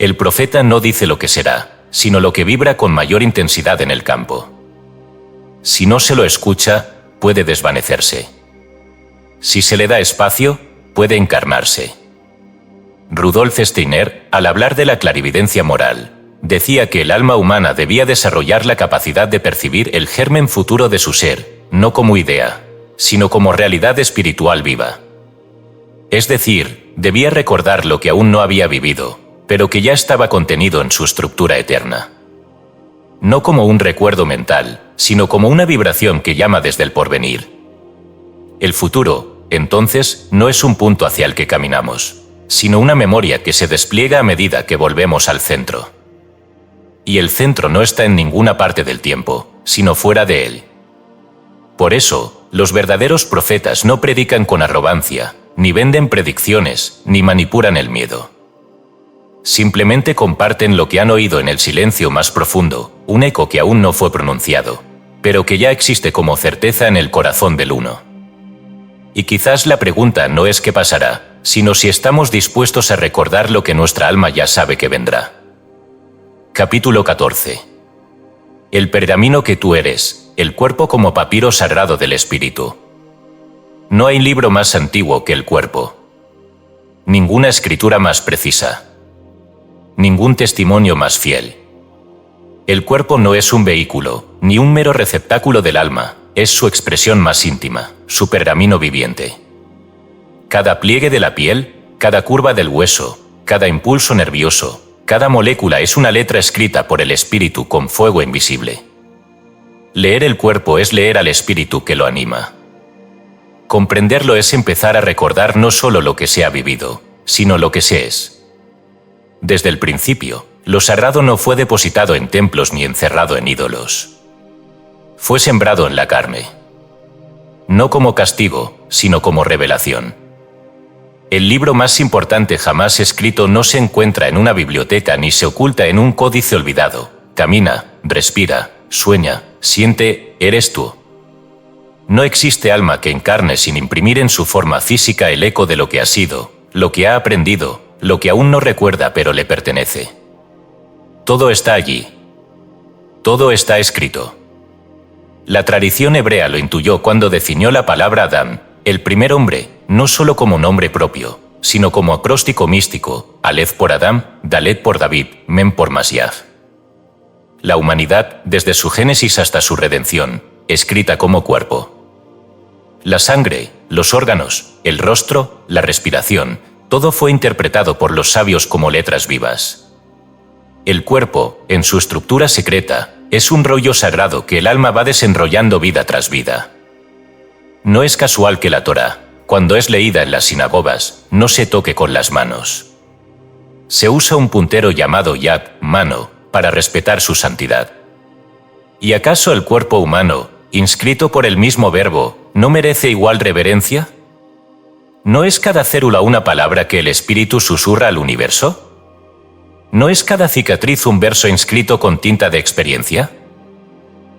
El profeta no dice lo que será, sino lo que vibra con mayor intensidad en el campo. Si no se lo escucha, puede desvanecerse. Si se le da espacio, puede encarnarse. Rudolf Steiner, al hablar de la clarividencia moral, decía que el alma humana debía desarrollar la capacidad de percibir el germen futuro de su ser, no como idea, sino como realidad espiritual viva. Es decir, debía recordar lo que aún no había vivido, pero que ya estaba contenido en su estructura eterna. No como un recuerdo mental, sino como una vibración que llama desde el porvenir. El futuro, entonces, no es un punto hacia el que caminamos, sino una memoria que se despliega a medida que volvemos al centro. Y el centro no está en ninguna parte del tiempo, sino fuera de él. Por eso, los verdaderos profetas no predican con arrogancia, ni venden predicciones, ni manipulan el miedo. Simplemente comparten lo que han oído en el silencio más profundo, un eco que aún no fue pronunciado, pero que ya existe como certeza en el corazón del uno. Y quizás la pregunta no es qué pasará, sino si estamos dispuestos a recordar lo que nuestra alma ya sabe que vendrá. Capítulo 14. El pergamino que tú eres, el cuerpo como papiro sagrado del espíritu. No hay libro más antiguo que el cuerpo. Ninguna escritura más precisa. Ningún testimonio más fiel. El cuerpo no es un vehículo, ni un mero receptáculo del alma, es su expresión más íntima, su pergamino viviente. Cada pliegue de la piel, cada curva del hueso, cada impulso nervioso, cada molécula es una letra escrita por el espíritu con fuego invisible. Leer el cuerpo es leer al espíritu que lo anima. Comprenderlo es empezar a recordar no solo lo que se ha vivido, sino lo que se es. Desde el principio, lo sagrado no fue depositado en templos ni encerrado en ídolos. Fue sembrado en la carne. No como castigo, sino como revelación. El libro más importante jamás escrito no se encuentra en una biblioteca ni se oculta en un códice olvidado. Camina, respira, sueña, siente, eres tú. No existe alma que encarne sin imprimir en su forma física el eco de lo que ha sido, lo que ha aprendido, lo que aún no recuerda pero le pertenece. Todo está allí. Todo está escrito. La tradición hebrea lo intuyó cuando definió la palabra Adán, el primer hombre, no solo como nombre propio, sino como acróstico místico, Aleph por Adam, Dalet por David, Mem por Mashiach. La humanidad, desde su génesis hasta su redención, escrita como cuerpo. La sangre, los órganos, el rostro, la respiración, todo fue interpretado por los sabios como letras vivas. El cuerpo, en su estructura secreta, es un rollo sagrado que el alma va desenrollando vida tras vida. No es casual que la Torá, cuando es leída en las sinagogas, no se toque con las manos. Se usa un puntero llamado yad, mano, para respetar su santidad. ¿Y acaso el cuerpo humano, inscrito por el mismo verbo, no merece igual reverencia? ¿No es cada célula una palabra que el espíritu susurra al universo? ¿No es cada cicatriz un verso inscrito con tinta de experiencia?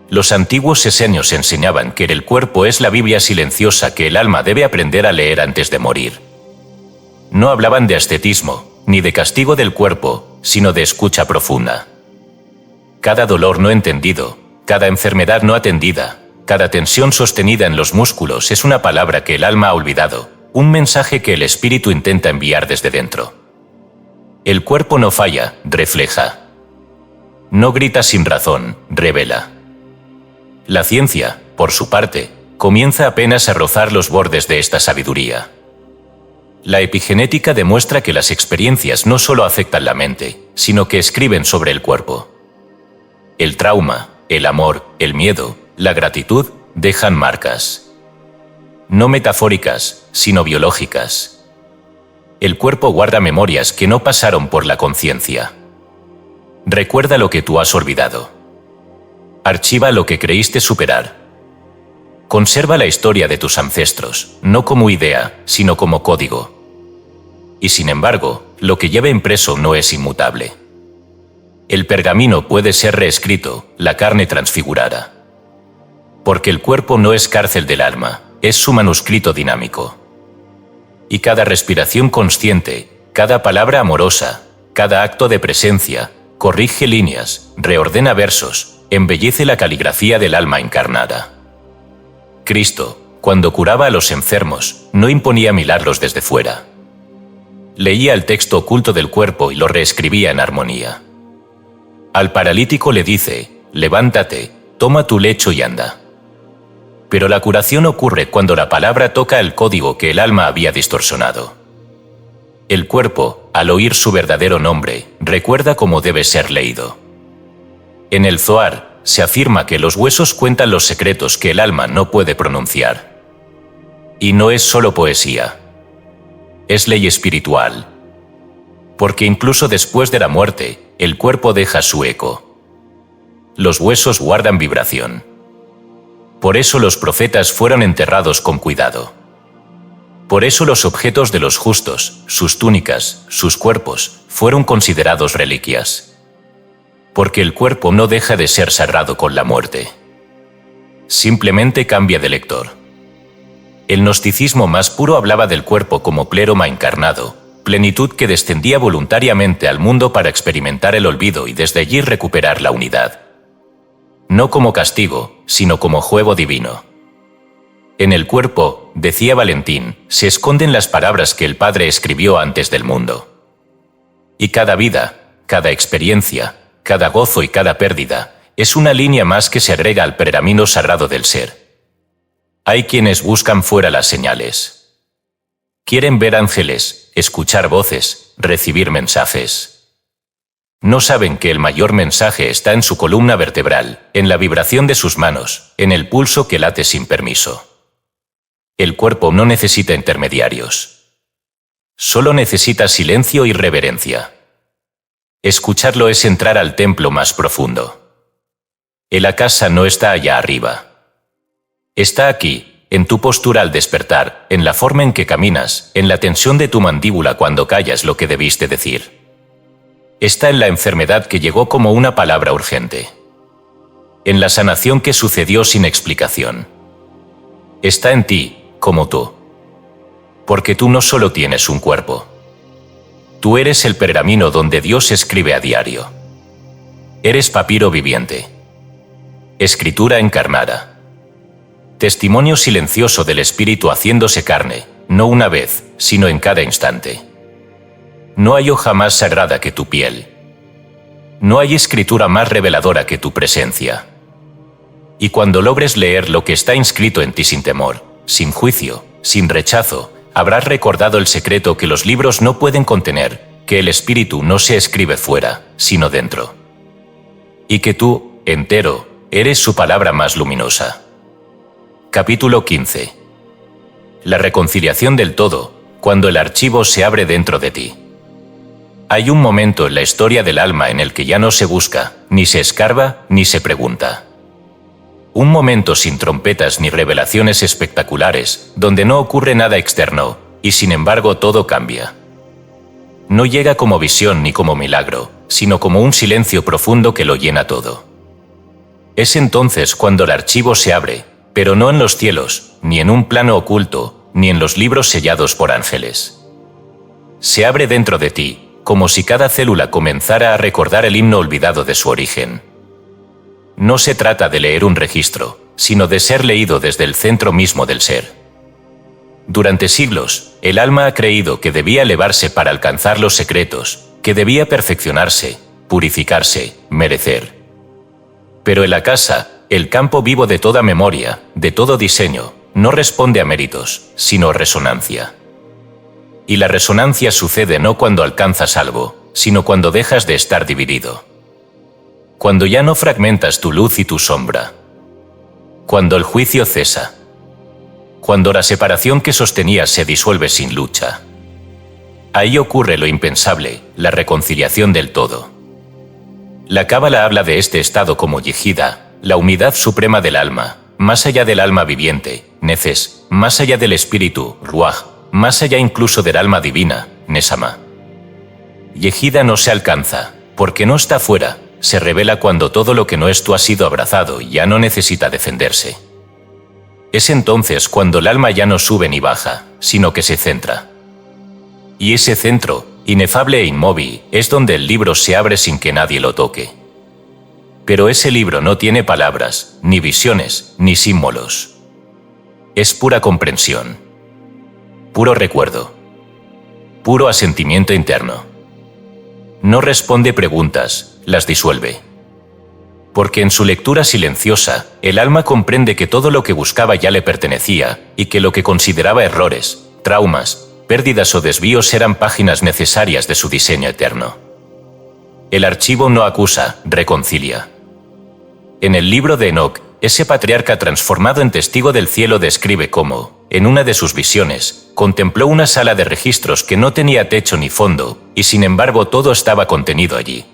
Los antiguos esenios enseñaban que el cuerpo es la Biblia silenciosa que el alma debe aprender a leer antes de morir. No hablaban de ascetismo, ni de castigo del cuerpo, sino de escucha profunda. Cada dolor no entendido, cada enfermedad no atendida, cada tensión sostenida en los músculos es una palabra que el alma ha olvidado, un mensaje que el espíritu intenta enviar desde dentro. El cuerpo no falla, refleja. No grita sin razón, revela. La ciencia, por su parte, comienza apenas a rozar los bordes de esta sabiduría. La epigenética demuestra que las experiencias no solo afectan la mente, sino que escriben sobre el cuerpo. El trauma, el amor, el miedo, la gratitud, dejan marcas. No metafóricas, sino biológicas. El cuerpo guarda memorias que no pasaron por la conciencia. Recuerda lo que tú has olvidado. Archiva lo que creíste superar. Conserva la historia de tus ancestros, no como idea, sino como código. Y sin embargo, lo que lleva impreso no es inmutable. El pergamino puede ser reescrito, la carne transfigurada. Porque el cuerpo no es cárcel del alma, es su manuscrito dinámico. Y cada respiración consciente, cada palabra amorosa, cada acto de presencia, corrige líneas, reordena versos, embellece la caligrafía del alma encarnada. Cristo, cuando curaba a los enfermos, no imponía milagros desde fuera. Leía el texto oculto del cuerpo y lo reescribía en armonía. Al paralítico le dice, levántate, toma tu lecho y anda. Pero la curación ocurre cuando la palabra toca el código que el alma había distorsionado. El cuerpo, al oír su verdadero nombre, recuerda cómo debe ser leído. En el Zohar, se afirma que los huesos cuentan los secretos que el alma no puede pronunciar. Y no es solo poesía. Es ley espiritual. Porque incluso después de la muerte, el cuerpo deja su eco. Los huesos guardan vibración. Por eso los profetas fueron enterrados con cuidado. Por eso los objetos de los justos, sus túnicas, sus cuerpos, fueron considerados reliquias. Porque el cuerpo no deja de ser sagrado con la muerte. Simplemente cambia de lector. El gnosticismo más puro hablaba del cuerpo como pleroma encarnado, plenitud que descendía voluntariamente al mundo para experimentar el olvido y desde allí recuperar la unidad. No como castigo, sino como juego divino. En el cuerpo, decía Valentín, se esconden las palabras que el Padre escribió antes del mundo. Y cada vida, cada experiencia, cada gozo y cada pérdida, es una línea más que se agrega al pergamino sagrado del ser. Hay quienes buscan fuera las señales. Quieren ver ángeles, escuchar voces, recibir mensajes. No saben que el mayor mensaje está en su columna vertebral, en la vibración de sus manos, en el pulso que late sin permiso. El cuerpo no necesita intermediarios. Solo necesita silencio y reverencia. Escucharlo es entrar al templo más profundo. La casa no está allá arriba. Está aquí, en tu postura al despertar, en la forma en que caminas, en la tensión de tu mandíbula cuando callas lo que debiste decir. Está en la enfermedad que llegó como una palabra urgente. En la sanación que sucedió sin explicación. Está en ti, como tú. Porque tú no solo tienes un cuerpo. Tú eres el pergamino donde Dios escribe a diario. Eres papiro viviente. Escritura encarnada. Testimonio silencioso del Espíritu haciéndose carne, no una vez, sino en cada instante. No hay hoja más sagrada que tu piel. No hay escritura más reveladora que tu presencia. Y cuando logres leer lo que está inscrito en ti sin temor, sin juicio, sin rechazo, habrás recordado el secreto que los libros no pueden contener, que el Espíritu no se escribe fuera, sino dentro. Y que tú, entero, eres su palabra más luminosa. Capítulo 15. La reconciliación del todo, cuando el archivo se abre dentro de ti. Hay un momento en la historia del alma en el que ya no se busca, ni se escarba, ni se pregunta. Un momento sin trompetas ni revelaciones espectaculares, donde no ocurre nada externo, y sin embargo todo cambia. No llega como visión ni como milagro, sino como un silencio profundo que lo llena todo. Es entonces cuando el archivo se abre, pero no en los cielos, ni en un plano oculto, ni en los libros sellados por ángeles. Se abre dentro de ti, como si cada célula comenzara a recordar el himno olvidado de su origen. No se trata de leer un registro, sino de ser leído desde el centro mismo del ser. Durante siglos, el alma ha creído que debía elevarse para alcanzar los secretos, que debía perfeccionarse, purificarse, merecer. Pero en la casa, el campo vivo de toda memoria, de todo diseño, no responde a méritos, sino resonancia. Y la resonancia sucede no cuando alcanzas algo, sino cuando dejas de estar dividido. Cuando ya no fragmentas tu luz y tu sombra. Cuando el juicio cesa. Cuando la separación que sostenías se disuelve sin lucha. Ahí ocurre lo impensable, la reconciliación del todo. La Cábala habla de este estado como yejida, la unidad suprema del alma, más allá del alma viviente, Nefes, más allá del espíritu, Ruaj, más allá incluso del alma divina, Nesama. Yejida no se alcanza, porque no está fuera, se revela cuando todo lo que no es tú ha sido abrazado y ya no necesita defenderse. Es entonces cuando el alma ya no sube ni baja, sino que se centra. Y ese centro, inefable e inmóvil, es donde el libro se abre sin que nadie lo toque. Pero ese libro no tiene palabras, ni visiones, ni símbolos. Es pura comprensión. Puro recuerdo. Puro asentimiento interno. No responde preguntas, las disuelve. Porque en su lectura silenciosa, el alma comprende que todo lo que buscaba ya le pertenecía, y que lo que consideraba errores, traumas, pérdidas o desvíos eran páginas necesarias de su diseño eterno. El archivo no acusa, reconcilia. En el libro de Enoc, ese patriarca transformado en testigo del cielo describe cómo, en una de sus visiones, contempló una sala de registros que no tenía techo ni fondo, y sin embargo todo estaba contenido allí.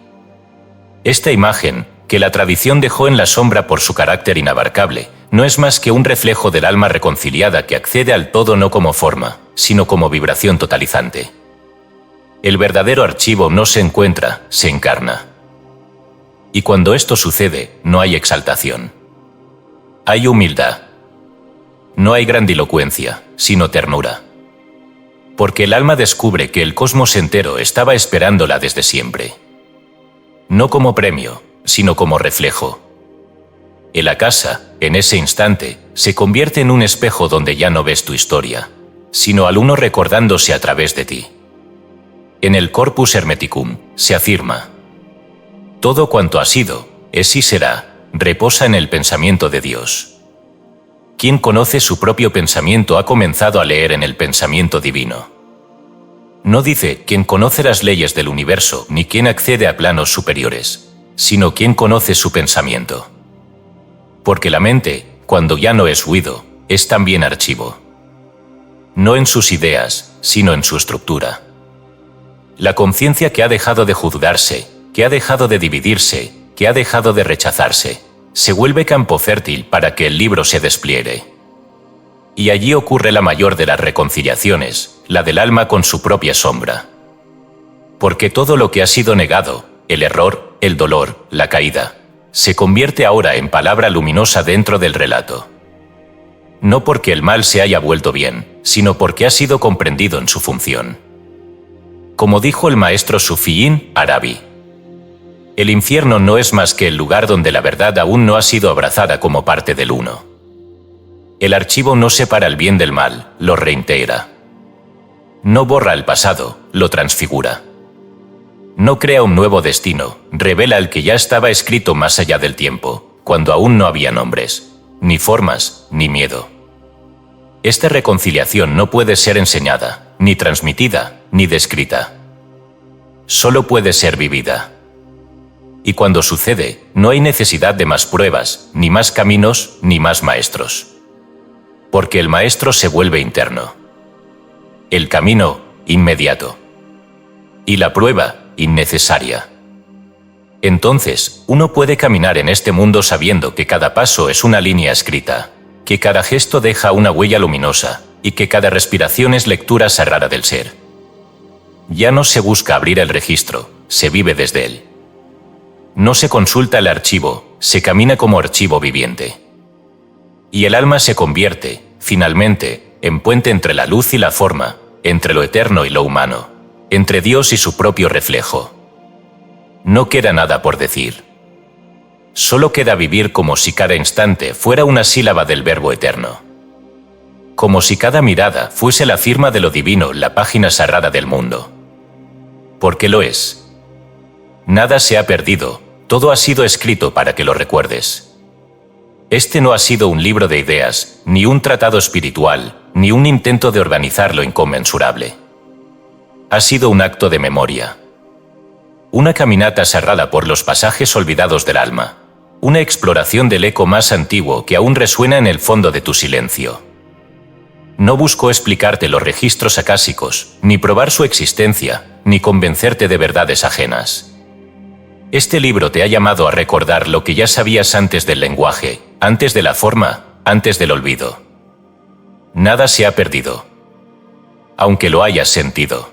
Esta imagen, que la tradición dejó en la sombra por su carácter inabarcable, no es más que un reflejo del alma reconciliada que accede al todo no como forma, sino como vibración totalizante. El verdadero archivo no se encuentra, se encarna. Y cuando esto sucede, no hay exaltación. Hay humildad. No hay grandilocuencia, sino ternura. Porque el alma descubre que el cosmos entero estaba esperándola desde siempre. No como premio, sino como reflejo. En la casa, en ese instante, se convierte en un espejo donde ya no ves tu historia, sino al uno recordándose a través de ti. En el Corpus Hermeticum se afirma: todo cuanto ha sido, es y será, reposa en el pensamiento de Dios. Quien conoce su propio pensamiento ha comenzado a leer en el pensamiento divino. No dice quien conoce las leyes del universo ni quien accede a planos superiores, sino quien conoce su pensamiento. Porque la mente, cuando ya no es ruido, es también archivo. No en sus ideas, sino en su estructura. La conciencia que ha dejado de juzgarse, que ha dejado de dividirse, que ha dejado de rechazarse, se vuelve campo fértil para que el libro se despliegue. Y allí ocurre la mayor de las reconciliaciones, la del alma con su propia sombra. Porque todo lo que ha sido negado, el error, el dolor, la caída, se convierte ahora en palabra luminosa dentro del relato. No porque el mal se haya vuelto bien, sino porque ha sido comprendido en su función. Como dijo el maestro Sufiín Arabi, el infierno no es más que el lugar donde la verdad aún no ha sido abrazada como parte del uno. El archivo no separa el bien del mal, lo reintegra. No borra el pasado, lo transfigura. No crea un nuevo destino, revela el que ya estaba escrito más allá del tiempo, cuando aún no había nombres, ni formas, ni miedo. Esta reconciliación no puede ser enseñada, ni transmitida, ni descrita. Solo puede ser vivida. Y cuando sucede, no hay necesidad de más pruebas, ni más caminos, ni más maestros. Porque el maestro se vuelve interno. El camino, inmediato. Y la prueba, innecesaria. Entonces, uno puede caminar en este mundo sabiendo que cada paso es una línea escrita, que cada gesto deja una huella luminosa, y que cada respiración es lectura sagrada del ser. Ya no se busca abrir el registro, se vive desde él. No se consulta el archivo, se camina como archivo viviente. Y el alma se convierte, finalmente, en puente entre la luz y la forma, entre lo eterno y lo humano, entre Dios y su propio reflejo. No queda nada por decir. Solo queda vivir como si cada instante fuera una sílaba del verbo eterno. Como si cada mirada fuese la firma de lo divino, la página sagrada del mundo. Porque lo es. Nada se ha perdido, todo ha sido escrito para que lo recuerdes. Este no ha sido un libro de ideas, ni un tratado espiritual, ni un intento de organizar lo inconmensurable. Ha sido un acto de memoria. Una caminata cerrada por los pasajes olvidados del alma. Una exploración del eco más antiguo que aún resuena en el fondo de tu silencio. No buscó explicarte los registros acásicos, ni probar su existencia, ni convencerte de verdades ajenas. Este libro te ha llamado a recordar lo que ya sabías antes del lenguaje, antes de la forma, antes del olvido. Nada se ha perdido. Aunque lo hayas sentido.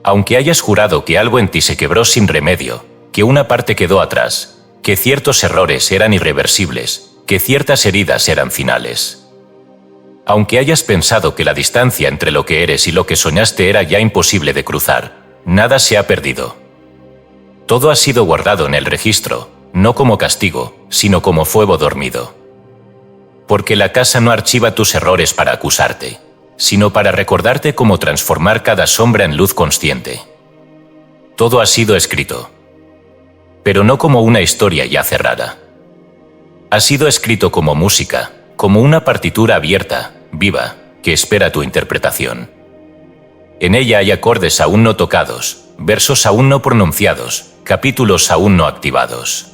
Aunque hayas jurado que algo en ti se quebró sin remedio, que una parte quedó atrás, que ciertos errores eran irreversibles, que ciertas heridas eran finales. Aunque hayas pensado que la distancia entre lo que eres y lo que soñaste era ya imposible de cruzar, nada se ha perdido. Todo ha sido guardado en el registro, no como castigo, sino como fuego dormido. Porque la casa no archiva tus errores para acusarte, sino para recordarte cómo transformar cada sombra en luz consciente. Todo ha sido escrito. Pero no como una historia ya cerrada. Ha sido escrito como música, como una partitura abierta, viva, que espera tu interpretación. En ella hay acordes aún no tocados, versos aún no pronunciados, capítulos aún no activados.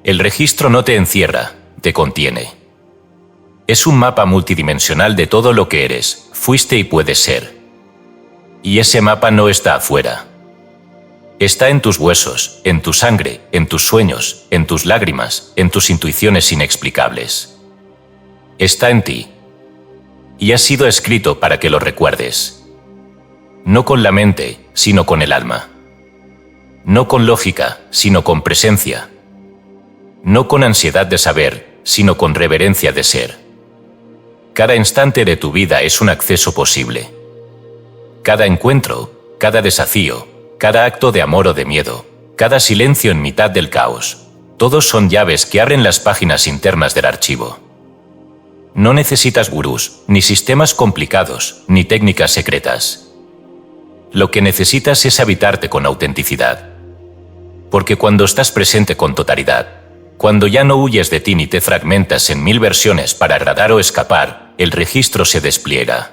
El registro no te encierra, te contiene. Es un mapa multidimensional de todo lo que eres, fuiste y puedes ser. Y ese mapa no está afuera. Está en tus huesos, en tu sangre, en tus sueños, en tus lágrimas, en tus intuiciones inexplicables. Está en ti. Y ha sido escrito para que lo recuerdes. No con la mente, sino con el alma. No con lógica, sino con presencia. No con ansiedad de saber, sino con reverencia de ser. Cada instante de tu vida es un acceso posible. Cada encuentro, cada desafío, cada acto de amor o de miedo, cada silencio en mitad del caos, todos son llaves que abren las páginas internas del archivo. No necesitas gurús, ni sistemas complicados, ni técnicas secretas. Lo que necesitas es habitarte con autenticidad. Porque cuando estás presente con totalidad, cuando ya no huyes de ti ni te fragmentas en 1000 versiones para agradar o escapar, el registro se despliega.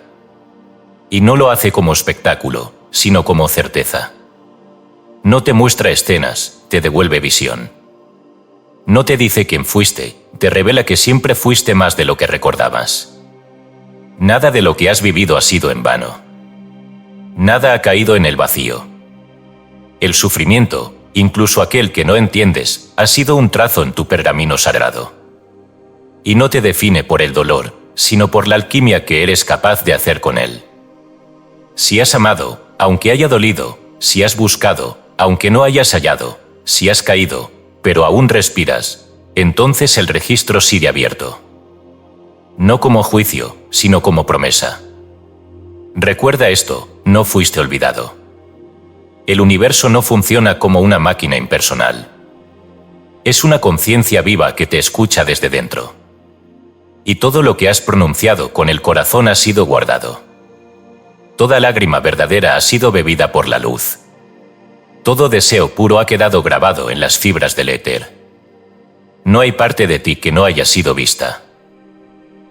Y no lo hace como espectáculo, sino como certeza. No te muestra escenas, te devuelve visión. No te dice quién fuiste, te revela que siempre fuiste más de lo que recordabas. Nada de lo que has vivido ha sido en vano. Nada ha caído en el vacío. El sufrimiento, incluso aquel que no entiendes, ha sido un trazo en tu pergamino sagrado. Y no te define por el dolor, sino por la alquimia que eres capaz de hacer con él. Si has amado, aunque haya dolido, si has buscado, aunque no hayas hallado, si has caído, pero aún respiras, entonces el registro sigue abierto. No como juicio, sino como promesa. Recuerda esto, no fuiste olvidado. El universo no funciona como una máquina impersonal. Es una conciencia viva que te escucha desde dentro. Y todo lo que has pronunciado con el corazón ha sido guardado. Toda lágrima verdadera ha sido bebida por la luz. Todo deseo puro ha quedado grabado en las fibras del éter. No hay parte de ti que no haya sido vista.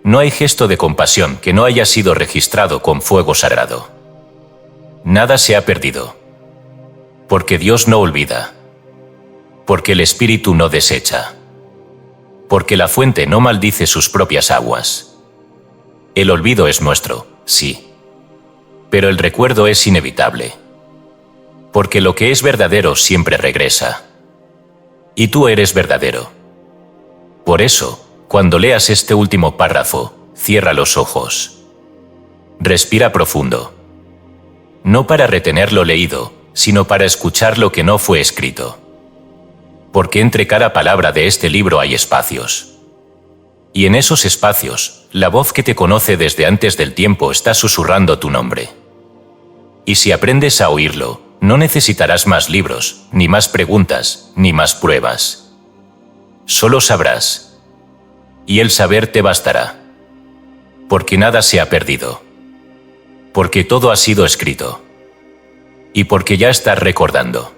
No hay gesto de compasión que no haya sido registrado con fuego sagrado. Nada se ha perdido. Porque Dios no olvida. Porque el Espíritu no desecha. Porque la fuente no maldice sus propias aguas. El olvido es nuestro, sí. Pero el recuerdo es inevitable. Porque lo que es verdadero siempre regresa. Y tú eres verdadero. Por eso, cuando leas este último párrafo, cierra los ojos. Respira profundo. No para retener lo leído, sino para escuchar lo que no fue escrito. Porque entre cada palabra de este libro hay espacios. Y en esos espacios, la voz que te conoce desde antes del tiempo está susurrando tu nombre. Y si aprendes a oírlo, no necesitarás más libros, ni más preguntas, ni más pruebas. Solo sabrás. Y el saber te bastará. Porque nada se ha perdido. Porque todo ha sido escrito. Y porque ya estás recordando.